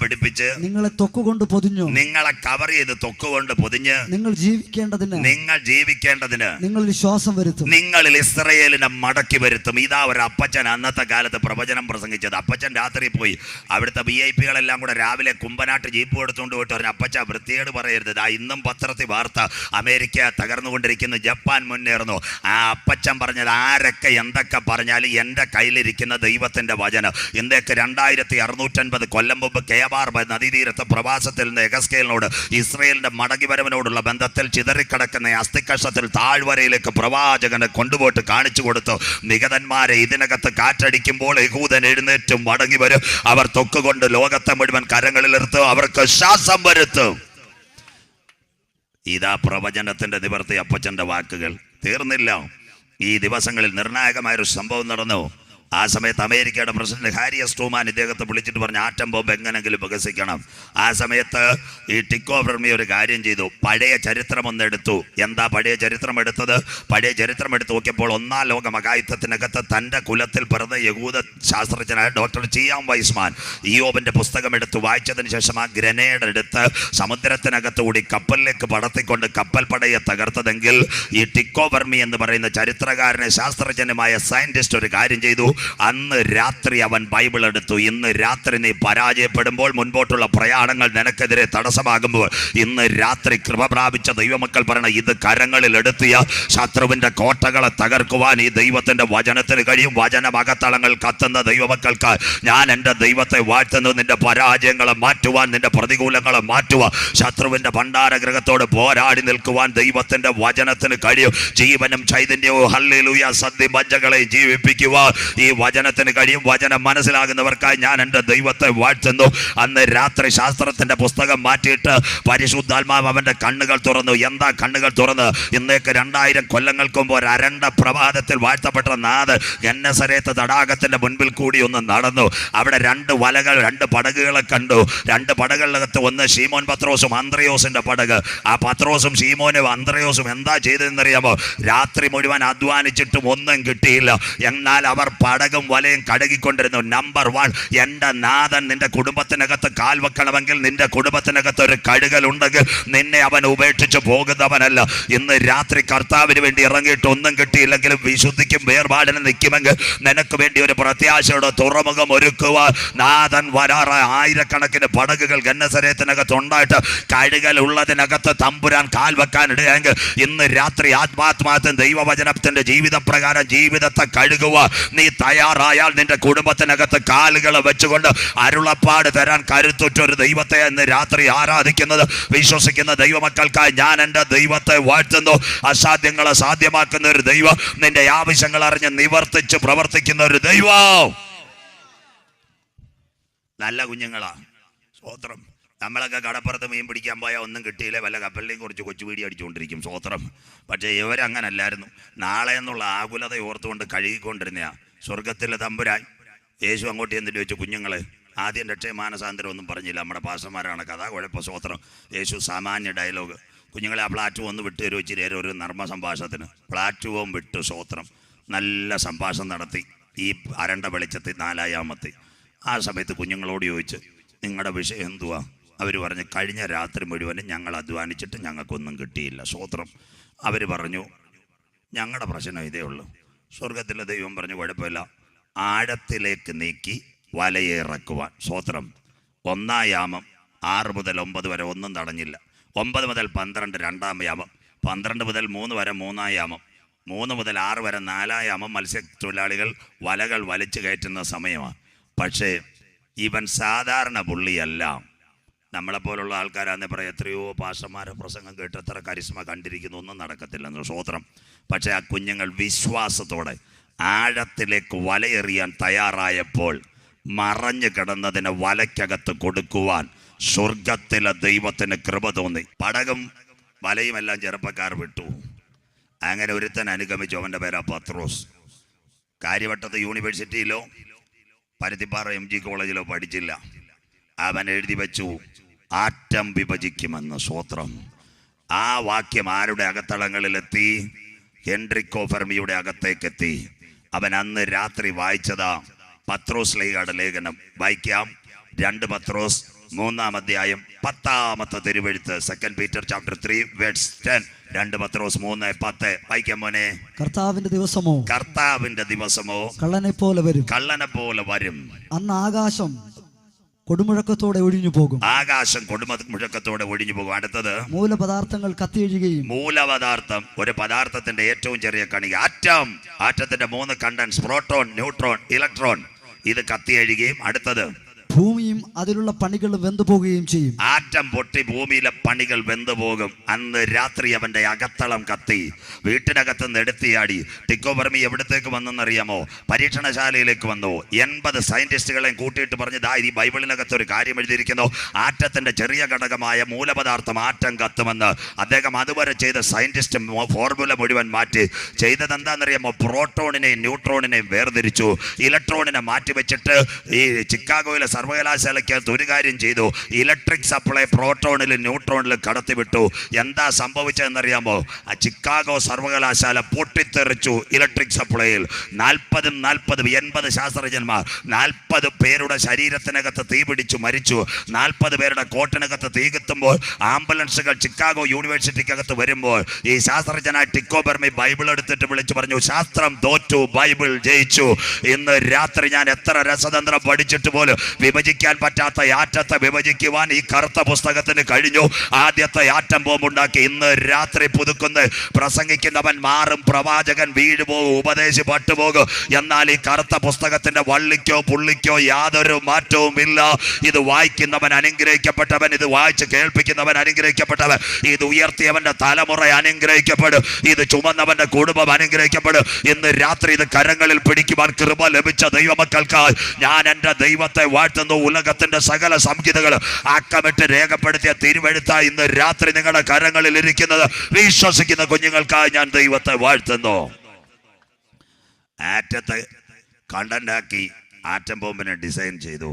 പിടിപ്പിച്ച് നിങ്ങളെ തൊക്കുകൊണ്ട് പൊതിഞ്ഞു, നിങ്ങളെ കവർ ചെയ്ത് തൊക്കുകൊണ്ട് പൊതിഞ്ഞ് നിങ്ങൾ ജീവിക്കേണ്ടതിന് നിങ്ങളിൽ ശ്വാസം വരുത്തും, നിങ്ങളിൽ ഇസ്രയേലിനെ മടക്കി വരുത്തും. ഇതാ ഒരു അപ്പച്ചൻ അന്നത്തെ കാലത്ത് പ്രവചനം പ്രസംഗിച്ചത്. അപ്പച്ചൻ രാത്രി പോയി അവിടുത്തെ VIP-കളെല്ലാം കൂടെ രാവിലെ കുമ്പനാട്ട് ജീപ്പ് എടുത്തുകൊണ്ട് പോയിട്ട് പറഞ്ഞു, അപ്പച്ച വൃത്തികേട് പറയരുത്, ഇന്നും പത്രത്തിൽ വാർത്ത, അമേരിക്ക തകർന്നുകൊണ്ടിരിക്കുന്നു, ജപ്പാൻ മുന്നേറുന്നു. ആ അപ്പച്ചൻ പറഞ്ഞത്, ആരൊക്കെ എന്തൊക്കെ പറഞ്ഞാലും എൻ്റെ കയ്യിലിരിക്കുന്ന ദൈവത്തിൻ്റെ വചനം. ഇന്ത്യക്ക് 2650 കൊല്ലം മുമ്പ് കേബാർ നദീതീരത്ത് പ്രവാസത്തിൽ നിന്ന് എഗസ്കേലിനോട് ഇസ്രയേലിന്റെ മടങ്ങിവരവിനോടുള്ള ബന്ധത്തിൽ ചിതറിക്കിടക്കുന്ന അസ്ഥികക്ഷത്തിൽ താഴ്വരയിലേക്ക് പ്രവാചകനെ കൊണ്ടുപോയിട്ട് കാണിച്ചു കൊടുത്തു. നിഗതന്മാരെ ഇതിനകത്ത് കാറ്റടിക്കുമ്പോൾ യഹൂദൻ എഴുന്നേറ്റും മടങ്ങി വരും. അവർ തൊക്കുകൊണ്ട് ലോകത്തെ മുഴുവൻ കരങ്ങളിലെടുത്ത് അവർക്ക് ശ്വാസം വരുത്തും. ഇതാ പ്രവചനത്തിന്റെ നിവർത്തി. അപ്പച്ചന്റെ വാക്കുകൾ തീർന്നില്ല. ഈ ദിവസങ്ങളിൽ നിർണായകമായൊരു സംഭവം നടന്നു. ആ സമയത്ത് അമേരിക്കയുടെ പ്രസിഡന്റ് ഹാരി എസ് ട്രൂമാൻ ഇദ്ദേഹത്തെ വിളിച്ചിട്ട് പറഞ്ഞു, ആറ്റം ബോംബ് എങ്ങനെങ്കിലും വികസിക്കണം. ആ സമയത്ത് ഈ ടിക്കോ ബ്രഹ്മി ഒരു കാര്യം ചെയ്തു. പഴയ ചരിത്രം ഒന്നെടുത്തു. എന്താ പഴയ ചരിത്രം എടുത്തത്? പഴയ ചരിത്രം എടുത്തു നോക്കിയപ്പോൾ 1-ാം ലോക മഹായുദ്ധത്തിനകത്ത് തൻ്റെ കുലത്തിൽ പിറന്ന യഹൂദ ശാസ്ത്രജ്ഞനായ ഡോക്ടർ ചിയാം വൈസ്മാൻ ഇയോബിന്റെ പുസ്തകം എടുത്ത് വായിച്ചതിന് ശേഷം ആ ഗ്രനേഡ് എടുത്ത് സമുദ്രത്തിനകത്ത് കൂടി കപ്പലിലേക്ക് പടത്തിക്കൊണ്ട് കപ്പൽ പടയെ തകർത്തതെങ്കിൽ ഈ ടിക്കോ ബ്രഹ്മി എന്ന് പറയുന്ന ചരിത്രകാരനെ ശാസ്ത്രജ്ഞനുമായ സയന്റിസ്റ്റ് ഒരു കാര്യം ചെയ്തു. അന്ന് രാത്രി അവൻ ബൈബിൾ എടുത്തു. ഇന്ന് രാത്രി നീ പരാജയപ്പെടുമ്പോൾ, മുൻപോട്ടുള്ള പ്രയാണങ്ങൾ നിനക്കെതിരെ തടസ്സമാകുമ്പോൾ, ഇന്ന് രാത്രി കൃപ പ്രാപിച്ച ദൈവമക്കൾ പറയണം, ഇത് കരങ്ങളിൽ എടുത്തിയ ശത്രുവിന്റെ കോട്ടകളെ തകർക്കുവാൻ ഈ ദൈവത്തിന്റെ വചനത്തിന് കഴിയും. വചനമകത്തളങ്ങൾ കത്തുന്ന ദൈവമക്കൾക്ക് ഞാൻ എൻ്റെ ദൈവത്തെ വാഴ്ത്തുന്നു. നിന്റെ പരാജയങ്ങളെ മാറ്റുവാൻ, നിന്റെ പ്രതികൂലങ്ങളെ മാറ്റുവാൻ, ശത്രുവിന്റെ ഭണ്ഡാരഗ്രഹത്തോട് പോരാടി നിൽക്കുവാൻ ദൈവത്തിന്റെ വചനത്തിന് കഴിയും. ജീവനും ചൈതന്യവും ഹല്ലേലൂയ സദ്യമജ്ജകളെ ജീവിപ്പിക്കുവാൻ ഈ വചനത്തിന് കഴിയും. വചനം മനസ്സിലാകുന്നവർക്കായി ഞാൻ എൻ്റെ ദൈവത്തെ വാഴ്ത്തുന്നു. അന്ന് രാത്രി ശാസ്ത്രത്തിന്റെ പുസ്തകം മാറ്റിയിട്ട് പരിശുദ്ധാത്മാവ് അവന്റെ കണ്ണുകൾ തുറന്നു. എന്താ കണ്ണുകൾ തുറന്ന്? ഇന്നേക്ക് 2000 കൊല്ലങ്ങൾക്ക് മുമ്പ് ഒരു അരണ്ട പ്രഭാതത്തിൽ വാഴ്ത്തപ്പെട്ട നാഥ് ഗന്നസരേത്ത് തടാകത്തിന്റെ മുൻപിൽ കൂടി ഒന്ന് നടന്നു. അവിടെ 2 പടകുകളെ കണ്ടു. 2 പടകളിനകത്ത് ഒന്ന് ശീമോൻ പത്രോസും അന്ത്രയോസിന്റെ പടക്. ആ പത്രോസും ശീമോനും അന്ത്രയോസും എന്താ ചെയ്തതെന്നറിയാമോ? രാത്രി മുഴുവൻ അധ്വാനിച്ചിട്ടും ഒന്നും കിട്ടിയില്ല. എന്നാൽ അവർ പടകും വലയും കഴുകിക്കൊണ്ടിരുന്നു. നമ്പർ 1, എൻ്റെ നാഥൻ നിന്റെ കുടുംബത്തിനകത്ത് കാൽ വെക്കണമെങ്കിൽ, നിന്റെ കുടുംബത്തിനകത്ത് ഒരു കഴുകൽ ഉണ്ടെങ്കിൽ നിന്നെ അവൻ ഉപേക്ഷിച്ച് പോകുന്നവനല്ല. ഇന്ന് രാത്രി കർത്താവിന് വേണ്ടി ഇറങ്ങിയിട്ട് ഒന്നും കിട്ടിയില്ലെങ്കിലും വിശുദ്ധിക്കും വേർപാടിനും നിൽക്കുമെങ്കിൽ നിനക്ക് വേണ്ടി ഒരു പ്രത്യാശയുടെ തുറമുഖം ഒരുക്കുവാൻ നാഥൻ വരാറ. ആയിരക്കണക്കിന് പടകുകൾ ഗന്നസരേത്തിനകത്ത് ഉണ്ടായിട്ട് കഴുകൽ ഉള്ളതിനകത്ത് തമ്പുരാൻ കാൽ വെക്കാൻ ഇടയെങ്കിൽ ഇന്ന് രാത്രി ആത്മാത്മാർത്ഥം ദൈവവചനത്തിന്റെ ജീവിതപ്രകാരം ജീവിതത്തെ കഴുകുക നീ തയ്യാറായാൽ നിന്റെ കുടുംബത്തിനകത്ത് കാലുകളെ വെച്ചുകൊണ്ട് അരുളപ്പാട് തരാൻ കരുത്തുറ്റൊരു ദൈവത്തെ ഇന്ന് രാത്രി ആരാധിക്കുന്നത് വിശ്വസിക്കുന്ന ദൈവമക്കൾക്കായി ഞാൻ എൻ്റെ ദൈവത്തെ വാഴ്ത്തുന്നു. അസാധ്യങ്ങളെ സാധ്യമാക്കുന്ന ഒരു ദൈവം, നിന്റെ ആവശ്യങ്ങൾ അറിഞ്ഞ് നിവർത്തിച്ച് പ്രവർത്തിക്കുന്ന ഒരു ദൈവം. നല്ല കുഞ്ഞുങ്ങളാ. സ്തോത്രം. നമ്മളൊക്കെ കടപ്പുറത്ത് മീൻ പിടിക്കാൻ പോയാൽ ഒന്നും കിട്ടിയില്ലേ, വല്ല കപ്പലിനെയും കുറിച്ച് കൊച്ചുപീടി അടിച്ചുകൊണ്ടിരിക്കും. സ്തോത്രം. പക്ഷേ ഇവരങ്ങനല്ലായിരുന്നു. നാളെ എന്നുള്ള ആകുലത ഓർത്തുകൊണ്ട് കഴുകിക്കൊണ്ടിരുന്നയാ. സ്വർഗത്തിലെ തമ്പുരാൻ യേശു അങ്ങോട്ട് എന്തിനു ചോദിച്ചു, കുഞ്ഞുങ്ങളെ ആദ്യം രക്ഷേ മാനസാന്തരം ഒന്നും പറഞ്ഞില്ല. നമ്മുടെ പാസ്റ്റർമാരാണ് കഥ കുഴപ്പം. സ്തോത്രം. യേശു സാമാന്യ ഡയലോഗ്. കുഞ്ഞുങ്ങളെ ആ പ്ലാറ്റ്ഫോം ഒന്ന് വിട്ട് തരുമോ ഇച്ചിരി ഒരു നർമ്മ സംഭാഷണത്തിന്? പ്ലാറ്റ്ഫോം വിട്ടു. സ്തോത്രം. നല്ല സംഭാഷണം നടത്തി. ഈ അരണ്ട വെളിച്ചത്തിൽ 4-ാമത്തെ ആ സമയത്ത് കുഞ്ഞുങ്ങളോട് ചോദിച്ച്, നിങ്ങളുടെ വിഷയം എന്തുവാ? അവർ പറഞ്ഞു കഴിഞ്ഞ രാത്രി മുഴുവനും ഞങ്ങൾ അധ്വാനിച്ചിട്ട് ഞങ്ങൾക്കൊന്നും കിട്ടിയില്ല. സ്തോത്രം. അവർ പറഞ്ഞു ഞങ്ങളുടെ പ്രശ്നം ഇതേ ഉള്ളൂ. സ്വർഗത്തിലെ ദൈവം പറഞ്ഞു കുഴപ്പമില്ല, ആഴത്തിലേക്ക് നീക്കി വലയിറക്കുവാൻ. സ്തോത്രം. 1-ാം യാമം 6 മുതൽ 9 വരെ ഒന്നും തടഞ്ഞില്ല. 9 മുതൽ 12 2-ാം യാമം, 12 മുതൽ 3 വരെ 3-ാം യാമം, 3 മുതൽ 6 വരെ 4-ാം യാമം മത്സ്യത്തൊഴിലാളികൾ വലകൾ വലിച്ചു കയറ്റുന്ന സമയമാണ്. പക്ഷേ ഇവൻ സാധാരണ പുള്ളിയല്ല. നമ്മളെപ്പോലുള്ള ആൾക്കാരാന്ന് പറയാം എത്രയോ പാസ്റ്റർമാരെ പ്രസംഗം കേട്ട് എത്ര കരിസ്മ കണ്ടിരിക്കുന്നു, ഒന്നും നടക്കത്തില്ലെന്ന്. സ്തോത്രം. പക്ഷേ ആ കുഞ്ഞുങ്ങൾ വിശ്വാസത്തോടെ ആഴത്തിലേക്ക് വലയെറിയാൻ തയ്യാറായപ്പോൾ മറഞ്ഞു കിടന്നതിന് വലയ്ക്കകത്ത് കൊടുക്കുവാൻ സ്വർഗത്തിലെ ദൈവത്തിന് കൃപ തോന്നി. പടകും വലയും എല്ലാം ചെറുപ്പക്കാർ വിട്ടു. അങ്ങനെ ഒരുത്തൻ അനുഗമിച്ചു. അവൻ്റെ പേരാ പത്രോസ്. കാര്യവട്ടത്ത് യൂണിവേഴ്സിറ്റിയിലോ പരുത്തിപ്പാറ MG കോളേജിലോ പഠിച്ചില്ല. അവൻ എഴുതി വെച്ചു ആറ്റം വിഭജിക്കുമെന്ന്. സ്തോത്രം. ആ വാക്യം ആരുടെ അകത്തളങ്ങളിലെത്തി? ഹെൻറിക്കോ ഫെർമിയുടെ അകത്തേക്കെത്തി. അവൻ അന്ന് രാത്രി വായിച്ചതാ പത്രോസ് ശ്ലീഹയുടെ ലേഖനം. വായിക്കാം. 2 പത്രോസ് 3-ാം അധ്യായം 10-ാമത്തെ തിരുവെഴുത്ത്. 2 Peter chapter 3 verse 10. 2 പത്രോസ് 3:10 വായിക്കാം മോനെ. കർത്താവിന്റെ ദിവസമോ കള്ളനെ പോലെ വരും. അന്ന് ആകാശം കൊടുമുഴക്കത്തോടെ ഒഴിഞ്ഞു പോകും. അടുത്തത് മൂലപദാർത്ഥങ്ങൾ കത്തിയൊഴുകയും. മൂലപദാർത്ഥം ഒരു പദാർത്ഥത്തിന്റെ ഏറ്റവും ചെറിയ കണിക. ആറ്റത്തിന്റെ 3 കണ്ടൻസ്, പ്രോട്ടോൺ, ന്യൂട്രോൺ, ഇലക്ട്രോൺ. ഇത് കത്തിയൊഴുകയും. അടുത്തത് ഭൂമിയും അതിലുള്ള പണികൾ വെന്തുപോകുകയും ചെയ്യും. ആറ്റം പൊട്ടി ഭൂമിയിലെ പണികൾ വെന്തുപോകും. അന്ന് രാത്രി അവന്റെ അകത്തളം കത്തി. വീട്ടിനകത്ത് നിന്ന് എടുത്തിയാടി. ടിക്കോ ഫെർമി എവിടത്തേക്ക് വന്നെന്നറിയാമോ? പരീക്ഷണശാലയിലേക്ക് വന്നു. 80 സയന്റിസ്റ്റുകളെയും കൂട്ടിയിട്ട് പറഞ്ഞു, ദാ ഈ ബൈബിളിനകത്ത് ഒരു കാര്യം എഴുതിയിരിക്കുന്നു, ആറ്റത്തിന്റെ ചെറിയ ഘടകമായ മൂലപദാർത്ഥം ആറ്റം കത്തുമെന്ന്. അദ്ദേഹം അതുവരെ ചെയ്ത സയന്റിസ്റ്റ് ഫോർമുല മുഴുവൻ മാറ്റി. ചെയ്തത് എന്താണെന്നറിയാമോ? പ്രോട്ടോണിനെയും ന്യൂട്രോണിനെയും വേർതിരിച്ചു. ഇലക്ട്രോണിനെ മാറ്റി വെച്ചിട്ട് ഈ ചിക്കാഗോയിലെ സർവകലാശാലയ്ക്കകത്ത് ഒരു കാര്യം ചെയ്തു. ഇലക്ട്രിക് സപ്ലൈ പ്രോട്ടോണിലും ന്യൂട്രോണിലും കടത്തിവിട്ടു. എന്താ സംഭവിച്ചതെന്നറിയാമോ? ആ ചിക്കാഗോ സർവകലാശാല പൊട്ടിത്തെറിച്ചു. ഇലക്ട്രിക് സപ്ലൈയിൽ 40 ശാസ്ത്രജ്ഞന്മാർ 40 പേരുടെ ശരീരത്തിനകത്ത് തീ പിടിച്ചു മരിച്ചു. 40 പേരുടെ കോട്ടിനകത്ത് തീ കത്തുമ്പോൾ ആംബുലൻസുകൾ ചിക്കാഗോ യൂണിവേഴ്സിറ്റിക്കകത്ത് വരുമ്പോൾ ഈ ശാസ്ത്രജ്ഞനായ ടിക്കോ ഫെർമി ബൈബിൾ എടുത്തിട്ട് വിളിച്ചു പറഞ്ഞു, ശാസ്ത്രം തോറ്റു, ബൈബിൾ ജയിച്ചു. ഇന്ന് രാത്രി ഞാൻ എത്ര രസതന്ത്രം പഠിച്ചിട്ട് പോലും വിഭജിക്കാൻ പറ്റാത്ത ആറ്റത്തെ വിഭജിക്കുവാൻ ഈ കറുത്ത പുസ്തകത്തിന് കഴിഞ്ഞു. ആദ്യത്തെ ആറ്റം ബോംബുണ്ടാക്കി. ഇന്ന് രാത്രി പുതുക്കുന്ന പ്രസംഗിക്കുന്നവൻ മാറും, പ്രവാചകൻ വീഴുപോകും, ഉപദേശി പട്ടുപോകും. എന്നാൽ ഈ കറുത്ത പുസ്തകത്തിന്റെ വള്ളിക്കോ പുള്ളിക്കോ യാതൊരു മാറ്റവും ഇല്ല. ഇത് വായിക്കുന്നവൻ അനുഗ്രഹിക്കപ്പെട്ടവൻ, ഇത് വായിച്ച് കേൾപ്പിക്കുന്നവൻ അനുഗ്രഹിക്കപ്പെട്ടവൻ, ഇത് ഉയർത്തിയവന്റെ തലമുറ അനുഗ്രഹിക്കപ്പെടും, ഇത് ചുമന്നവന്റെ കുടുംബം അനുഗ്രഹിക്കപ്പെടും. ഇന്ന് രാത്രി ഇത് കരങ്ങളിൽ പിടിക്കുവാൻ കൃപ ലഭിച്ച ദൈവമക്കൾക്കായി ഞാൻ എൻ്റെ ദൈവത്തെ വാഴ്ത്തുന്നു. ഉലകത്തിന്റെ സകല സംഗീതകൾ അക്കമിട്ട് രേഖപ്പെടുത്തിയ തിരുവെഴുത്തായി ഇന്ന് രാത്രി നിങ്ങളുടെ കരങ്ങളിൽ ഇരിക്കുന്നത് വിശ്വസിക്കുന്ന കുഞ്ഞുങ്ങൾക്കായി ഞാൻ ദൈവത്തെ വാഴ്ത്തുന്നു. ആറ്റത്തെ കണ്ടന്റാക്കി ആറ്റം ബോംബിനെ ഡിസൈൻ ചെയ്തു.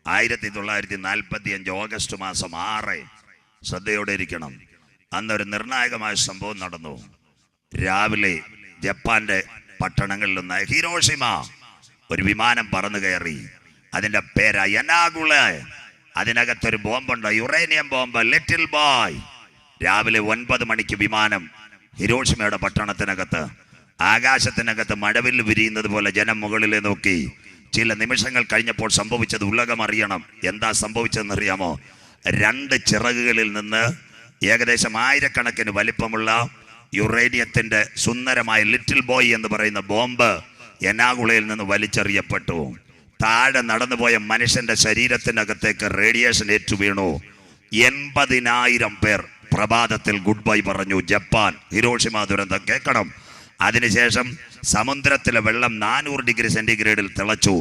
1945 ഓഗസ്റ്റ് മാസം 6. ശ്രദ്ധയോടെ ഇരിക്കണം. അന്നൊരു നിർണായകമായ സംഭവം നടന്നു. രാവിലെ ജപ്പാന്റെ പട്ടണങ്ങളിലൊന്നായ ഹിരോഷിമ ഒരു വിമാനം പറന്നു കയറി. അതിന്റെ പേരാ യനാഗുള. അതിനകത്തൊരു ബോംബുണ്ട്, യുറേനിയം ബോംബ്, ലിറ്റിൽ ബോയ്. രാവിലെ 9 മണിക്ക് വിമാനം ഹിരോഷിമയുടെ പട്ടണത്തിനകത്ത്. ആകാശത്തിനകത്ത് മഴവിൽ വിരിയുന്നത് പോലെ ജനം മുകളിലെ നോക്കി. ചില നിമിഷങ്ങൾ കഴിഞ്ഞപ്പോൾ സംഭവിച്ചത് ഉലകം അറിയണം. എന്താ സംഭവിച്ചതെന്നറിയാമോ? 2 ചിറകുകളിൽ നിന്ന് ഏകദേശം 1000കണക്കിന് വലിപ്പമുള്ള യുറേനിയത്തിന്റെ സുന്ദരമായ ലിറ്റിൽ ബോയ് എന്ന് പറയുന്ന ബോംബ് യനാഗുളയിൽ നിന്ന് വലിച്ചെറിയപ്പെട്ടു. താഴെ നടന്നുപോയ മനുഷ്യന്റെ ശരീരത്തിനകത്തേക്ക് റേഡിയേഷൻ ഏറ്റു വീണു. 80,000 പേർ പ്രഭാതത്തിൽ ഗുഡ് ബൈ പറഞ്ഞു. ജപ്പാൻ ഹിരോഷിമ ദുരന്തം കേൾക്കണം. അതിനുശേഷം സമുദ്രത്തിലെ വെള്ളം 400 ഡിഗ്രി സെന്റിഗ്രേഡിൽ തിളച്ചു.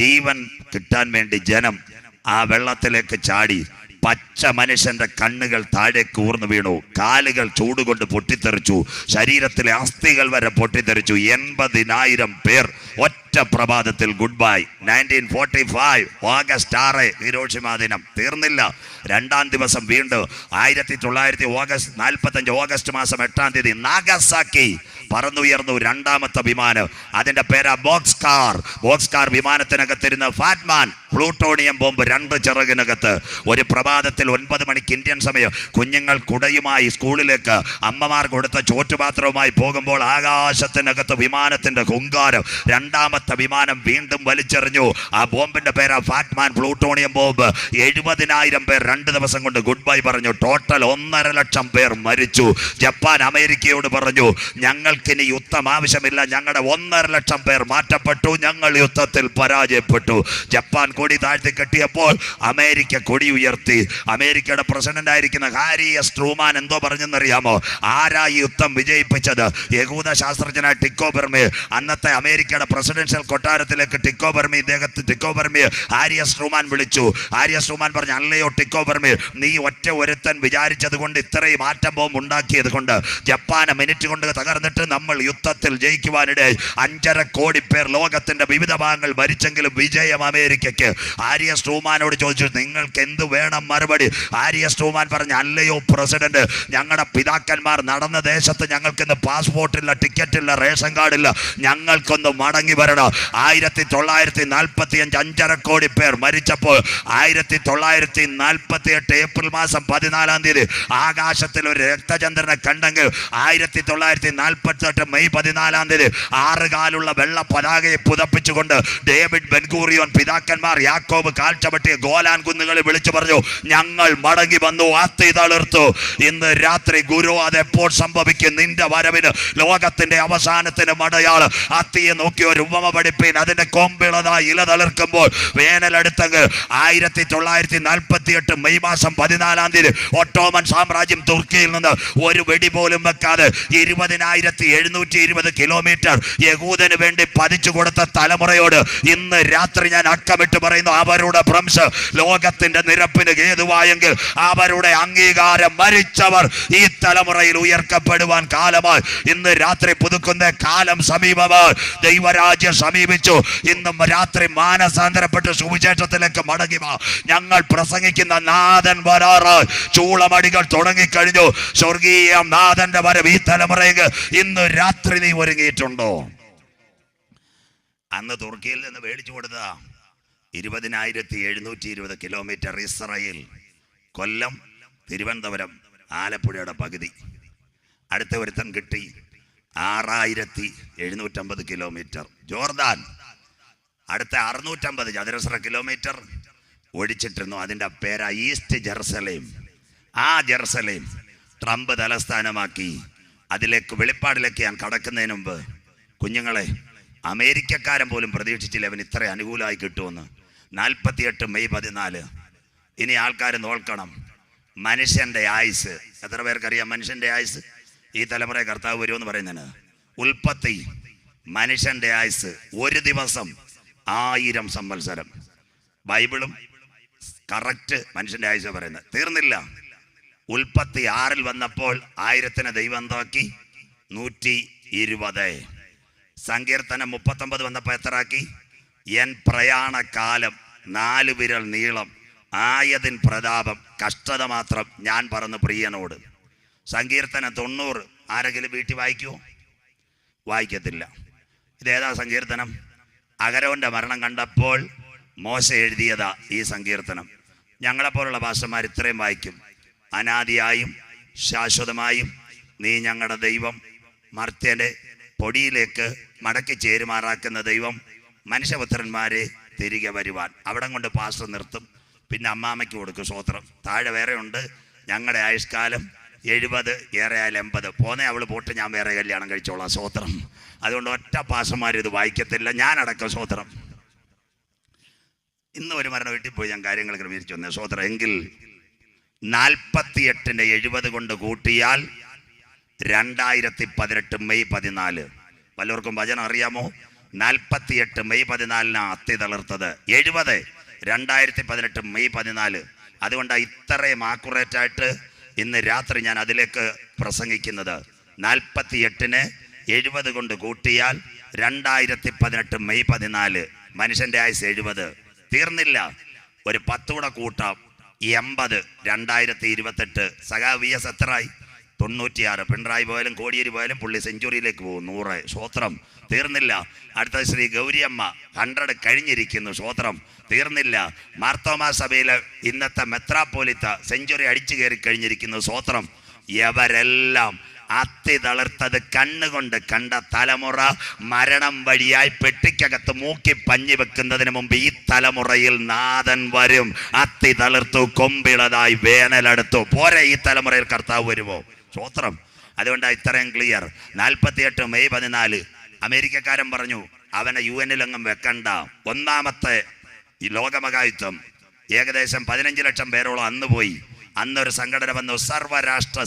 ജീവൻ കിട്ടാൻ വേണ്ടി ജനം ആ വെള്ളത്തിലേക്ക് ചാടി. പച്ച മനുഷ്യന്റെ കണ്ണുകൾ താഴേക്ക് ഊർന്നു വീണു. കാലുകൾ ചൂടുകൊണ്ട് പൊട്ടിത്തെറിച്ചു. ശരീരത്തിലെ അസ്ഥികൾ വരെ പൊട്ടിത്തെറിച്ചു. 80,000 പേർ ഒറ്റ ഒറ്റ പ്രഭാതത്തിൽ ഗുഡ് ബൈ. 1945 ഓഗസ്റ്റ് 6 ഹിരോഷിമ ദിനം. തീർന്നില്ല. രണ്ടാം ദിവസം വീണ്ടും 1945 ഓഗസ്റ്റ് മാസം 8-ാം തീയതി നാഗസാക്കി പറന്നുയർന്നു രണ്ടാമത്തെ വിമാനം. അതിന്റെ പേരാ ബോക്സ് കാർ വിമാനത്തിനകത്തിരുന്ന ഫാറ്റ്മാൻ പ്ലൂട്ടോണിയം ബോംബ് 2 ചിറകിനകത്ത്. ഒരു പ്രഭാതത്തിൽ 9 മണിക്ക് ഇന്ത്യൻ സമയം കുഞ്ഞുങ്ങൾ കുടയുമായി സ്കൂളിലേക്ക് അമ്മമാർ കൊടുത്ത ചോറ്റുപാത്രവുമായി പോകുമ്പോൾ ആകാശത്തിനകത്ത് വിമാനത്തിന്റെ ഹുങ്കാരം. രണ്ടാമത്തെ വിമാനം വീണ്ടും വലിച്ചെറിഞ്ഞു. ആ ബോംബിന്റെ പേരാ ഫാറ്റ്മാൻ പ്ലൂട്ടോണിയം ബോംബ്. 70,000 പേർ 2 ദിവസം കൊണ്ട് ഗുഡ് ബൈ പറഞ്ഞു. ടോട്ടൽ 1.5 ലക്ഷം പേർ മരിച്ചു. ജപ്പാൻ അമേരിക്കയോട് പറഞ്ഞു, ഞങ്ങൾക്കിനി യുദ്ധം ആവശ്യമില്ല. ഞങ്ങളുടെ 1.5 ലക്ഷം പേർ മാറ്റപ്പെട്ടു. ഞങ്ങൾ യുദ്ധത്തിൽ പരാജയപ്പെട്ടു. ജപ്പാൻ കൊടി താഴ്ത്തി കെട്ടിയപ്പോൾ അമേരിക്ക കൊടി ഉയർത്തി. അമേരിക്കയുടെ പ്രസിഡന്റ് ആയിരിക്കുന്ന ഹാരി എസ് ട്രൂമാൻ എന്തോ പറഞ്ഞെന്നറിയാമോ? ആരാ ഈ യുദ്ധം വിജയിപ്പിച്ചത്? യഹൂദ ശാസ്ത്രജ്ഞനായ ടിക്കോ ബെർമി. അന്നത്തെ അമേരിക്കയുടെ പ്രസിഡൻഷ്യൽ കൊട്ടാരത്തിലേക്ക് ടിക്കോ ബെർമി ഹാരി എസ് ട്രൂമാൻ വിളിച്ചു. ഹാരി എസ് ട്രൂമാൻ പറഞ്ഞു, അല്ലയോ ടിക്കോ ബെർമി, നീ ഒറ്റ ഒരുത്തൻ വിചാരിച്ചത് കൊണ്ട് ഇത്രയും ആറ്റം ബോംബ് ഉണ്ടാക്കിയത് കൊണ്ട് ജപ്പാന് മിനിറ്റ് കൊണ്ട് തകർന്നിട്ട് നമ്മൾ യുദ്ധത്തിൽ ജയിക്കുവാനിടയായി. 5.5 കോടി പേർ ലോകത്തിന്റെ വിവിധ ഭാഗങ്ങൾ മരിച്ചെങ്കിലും വിജയം അമേരിക്കയ്ക്ക്. ഹാരി എസ് ട്രൂമാനോട് ചോദിച്ചു, നിങ്ങൾക്ക് എന്ത് വേണം മറുപടി? ഹാരി എസ് ട്രൂമാൻ പറഞ്ഞു, അല്ലയോ പ്രസിഡന്റ്, ഞങ്ങളുടെ പിതാക്കന്മാർ നടന്ന ദേശത്ത് ഞങ്ങൾക്കിന്ന് പാസ്പോർട്ടില്ല, ടിക്കറ്റില്ല, റേഷൻ കാർഡില്ല. ഞങ്ങൾക്കൊന്ന് മടങ്ങി വരണം. 1945 5.5 കോടി പേർ മരിച്ചപ്പോൾ 1948 ഏപ്രിൽ മാസം 14-ാം തീയതി ആകാശത്തിൽ ഒരു രക്തചന്ദ്രനെ കണ്ടെങ്കിൽ 1948 മെയ് 14-ാം തീയതി 6 കാലുള്ള വെള്ള പതാകയെ പുതപ്പിച്ചുകൊണ്ട് ഡേവിഡ് ബെൻഗൂറിയോൻ പിതാക്കന്മാർ യാക്കോബ് കാൽച്ചവട്ടിയ ഗോലാൻ കുന്നുകളിൽ വിളിച്ചു പറഞ്ഞു, ഞങ്ങൾ മടങ്ങി വന്നു, ആത്തി തളിർത്തു. ഇന്ന് രാത്രി ഗുരു അതെപ്പോൾ സംഭവിക്കും? നിന്റെ വരവിന്, ലോകത്തിന്റെ അവസാനത്തിന് മടയാള്. ആത്തിയെ നോക്കി ഒരു ഉപമ പഠിപ്പീൻ. അതിന്റെ കൊമ്പിളതായി ഇല തളിർക്കുമ്പോൾ വേനലെടുത്തെങ്കിൽ 1948 മെയ് മാസം 14-ാം തീയതി ഒട്ടോമൻ സാമ്രാജ്യം തുർക്കിയിൽ നിന്ന് ഒരു വെടി പോലും വെക്കാതെ 20,720 കിലോമീറ്റർ യഹൂദന് വേണ്ടി പതിച്ചു കൊടുത്ത തലമുറയോട് ഇന്ന് രാത്രി ഞാൻ അക്കമിട്ട് പറയുന്നു, അവരുടെ ഭ്രംശ് ലോകത്തിന്റെ നിരപ്പിന് ഹേതുവായെങ്കിൽ അവരുടെ അംഗീകാരം മരിച്ചവർ ഈ തലമുറയിൽ ഉയർക്കപ്പെടുവാൻ കാലമായി. ഇന്ന് രാത്രി പുതുക്കുന്ന കാലം സമീപമായി. ദൈവരാജ്യം സമീപിച്ചു. ഇന്നും രാത്രി മാനസാന്തരപ്പെട്ട് സുവിശേഷത്തിലേക്ക് മടങ്ങി വാ. ഞങ്ങൾ പ്രസംഗിക്കുന്ന നാഥൻ വരാറായി. ചൂളമടികൾ തുടങ്ങിക്കഴിഞ്ഞു. സ്വർഗീയ നാഥന്റെ വരവ് ഈ തലമുറയ്ക്ക് ഇന്ന് രാത്രി നീ ഒരുങ്ങിയിട്ടുണ്ടോ? അന്ന് തുർക്കിയിൽ നിന്ന് മേടിച്ചു കൊടുത്ത 20,720 കിലോമീറ്റർ ഇസ്രായേൽ, കൊല്ലം, തിരുവനന്തപുരം, ആലപ്പുഴയുടെ പകുതി. അടുത്ത ഒരുത്തൻ കിട്ടി 6,750 കിലോമീറ്റർ ജോർദാൻ. അടുത്ത 650 ചതുരശ്ര കിലോമീറ്റർ ഒഴിച്ചിട്ടിരുന്നു. അതിൻ്റെ പേരാ ഈസ്റ്റ് ജെറുസലേം. ആ ജെറുസലേം ട്രംപ് തലസ്ഥാനമാക്കി. അതിലേക്ക് വെളിപ്പാടിലേക്ക് ഞാൻ കടക്കുന്നതിന് മുമ്പ് കുഞ്ഞുങ്ങളെ, അമേരിക്കക്കാരൻ പോലും പ്രതീക്ഷിച്ചില്ല അവൻ ഇത്ര അനുകൂലമായി കിട്ടുമെന്ന്. 48 മെയ് 14. ഇനി ആൾക്കാർ നോക്കണം. മനുഷ്യന്റെ ആയുസ് എത്ര പേർക്കറിയാം? മനുഷ്യന്റെ ആയുസ് ഈ തലമുറ കർത്താവ് വരുമെന്ന് പറയുന്നതിന് ഉൽപ്പത്തി. മനുഷ്യന്റെ ആയുസ് ഒരു ദിവസം 1000 സംവത്സരം. ബൈബിളും കറക്റ്റ് മനുഷ്യന്റെ ആയുസ് പറയുന്നത്. തീർന്നില്ല. ഉൽപ്പത്തി 6 വന്നപ്പോൾ 1000 ദൈവം എന്താക്കി? 120. സങ്കീർത്തനം 39 വന്നപ്പോൾ എത്രയാക്കി? എൻ പ്രയാണകാലം 4 വിരൽ നീളം, ആയതിൻ പ്രതാപം കഷ്ടത മാത്രം ഞാൻ പറന്ന് പ്രിയനോട്. സങ്കീർത്തനം 90 ആരെങ്കിലും വീട്ടിൽ വായിക്കുമോ? വായിക്കത്തില്ല. ഇതേതാ സങ്കീർത്തനം? അഹരോന്റെ മരണം കണ്ടപ്പോൾ മോശ എഴുതിയതാ ഈ സങ്കീർത്തനം. ഞങ്ങളെപ്പോലുള്ള ഭാഷമാർ ഇത്രയും വായിക്കും. അനാദിയായും ശാശ്വതമായും നീ ഞങ്ങളുടെ ദൈവം, മർത്യനെ പൊടിയിലേക്ക് മടക്കി ചേരുമാറാക്കുന്ന ദൈവം, മനുഷ്യപുത്രന്മാരെ തിരികെ വരുവാൻ. അവിടെ കൊണ്ട് പാസ്റ്റർ നിർത്തും. പിന്നെ അമ്മാമ്മയ്ക്ക് കൊടുക്കും സ്വോത്രം. താഴെ വേറെ ഉണ്ട്. ഞങ്ങളുടെ ആയുഷ്കാലം 70, ഏറെയായാലും 80. പോന്നെ അവൾ പോട്ട്, ഞാൻ വേറെ കല്യാണം കഴിച്ചോളാം സ്വോത്രം. അതുകൊണ്ട് ഒറ്റ പാസ്റ്റർമാർ ഇത് വായിക്കത്തില്ല, ഞാനടക്കം സ്വോത്രം. ഇന്ന് ഒരു മരണ വീട്ടിൽ പോയി ഞാൻ കാര്യങ്ങൾ ക്രമീകരിച്ചു വന്നേ സ്വോത്രം. എങ്കിൽ 48 70 കൊണ്ട് കൂട്ടിയാൽ 2018 മെയ് 14. വല്ലവർക്കും വചനം അറിയാമോ? 48 മെയ് 14 അത്തി തളിർത്തത്. 70 2018 മെയ് 14. അതുകൊണ്ടാണ് ഇത്രയും ആക്കുറേറ്റായിട്ട് ഇന്ന് രാത്രി ഞാൻ അതിലേക്ക് പ്രസംഗിക്കുന്നത്. 48 70 കൊണ്ട് കൂട്ടിയാൽ 2018 മെയ് 14 മനുഷ്യന്റെ ആയുസ് 70. തീർന്നില്ല, ഒരു 10 കൂടെ കൂട്ടാം, 80. 2028 സഖാ വി എസ് എത്രയായി? 96. പിണറായി പോയാലും കോടിയേരി പോയാലും പുള്ളി സെഞ്ചുറിയിലേക്ക് പോകും. 100. സ്വോത്രം. തീർന്നില്ല. അടുത്ത ശ്രീ ഗൗരിയമ്മ 100 കഴിഞ്ഞിരിക്കുന്നു. സ്വോത്രം. തീർന്നില്ല. മാർത്തോമാ സഭയിലെ ഇന്നത്തെ മെത്രാപ്പോലിത്ത സെഞ്ചുറി അടിച്ചു കയറി കഴിഞ്ഞിരിക്കുന്നു. സ്വോത്രം. ഇവരെല്ലാം അത്തി തളിർത്തത് കണ്ണുകൊണ്ട് കണ്ട തലമുറ മരണം വഴിയായി പെട്ടിക്കകത്ത് മൂക്കി പഞ്ഞി വെക്കുന്നതിന് മുമ്പ് ഈ തലമുറയിൽ നാഥൻ വരും. അത്തി തളിർത്തു, കൊമ്പിളതായി വേനലെടുത്തു. പോരെ ഈ തലമുറയിൽ കർത്താവ് വരുമോ? സ്വോത്രം. അതുകൊണ്ടാണ് ഇത്രയും ക്ലിയർ. 48 മെയ് 14 അമേരിക്കക്കാരൻ പറഞ്ഞു അവനെ UN എങ്ങും വെക്കണ്ട. ഒന്നാമത്തെ ഈ ലോകമഹായുദ്ധം ഏകദേശം 15 ലക്ഷം പേരോളം അന്ന് പോയി. അന്നൊരു സംഘടന വന്നു, സർവ്വരാഷ്ട്ര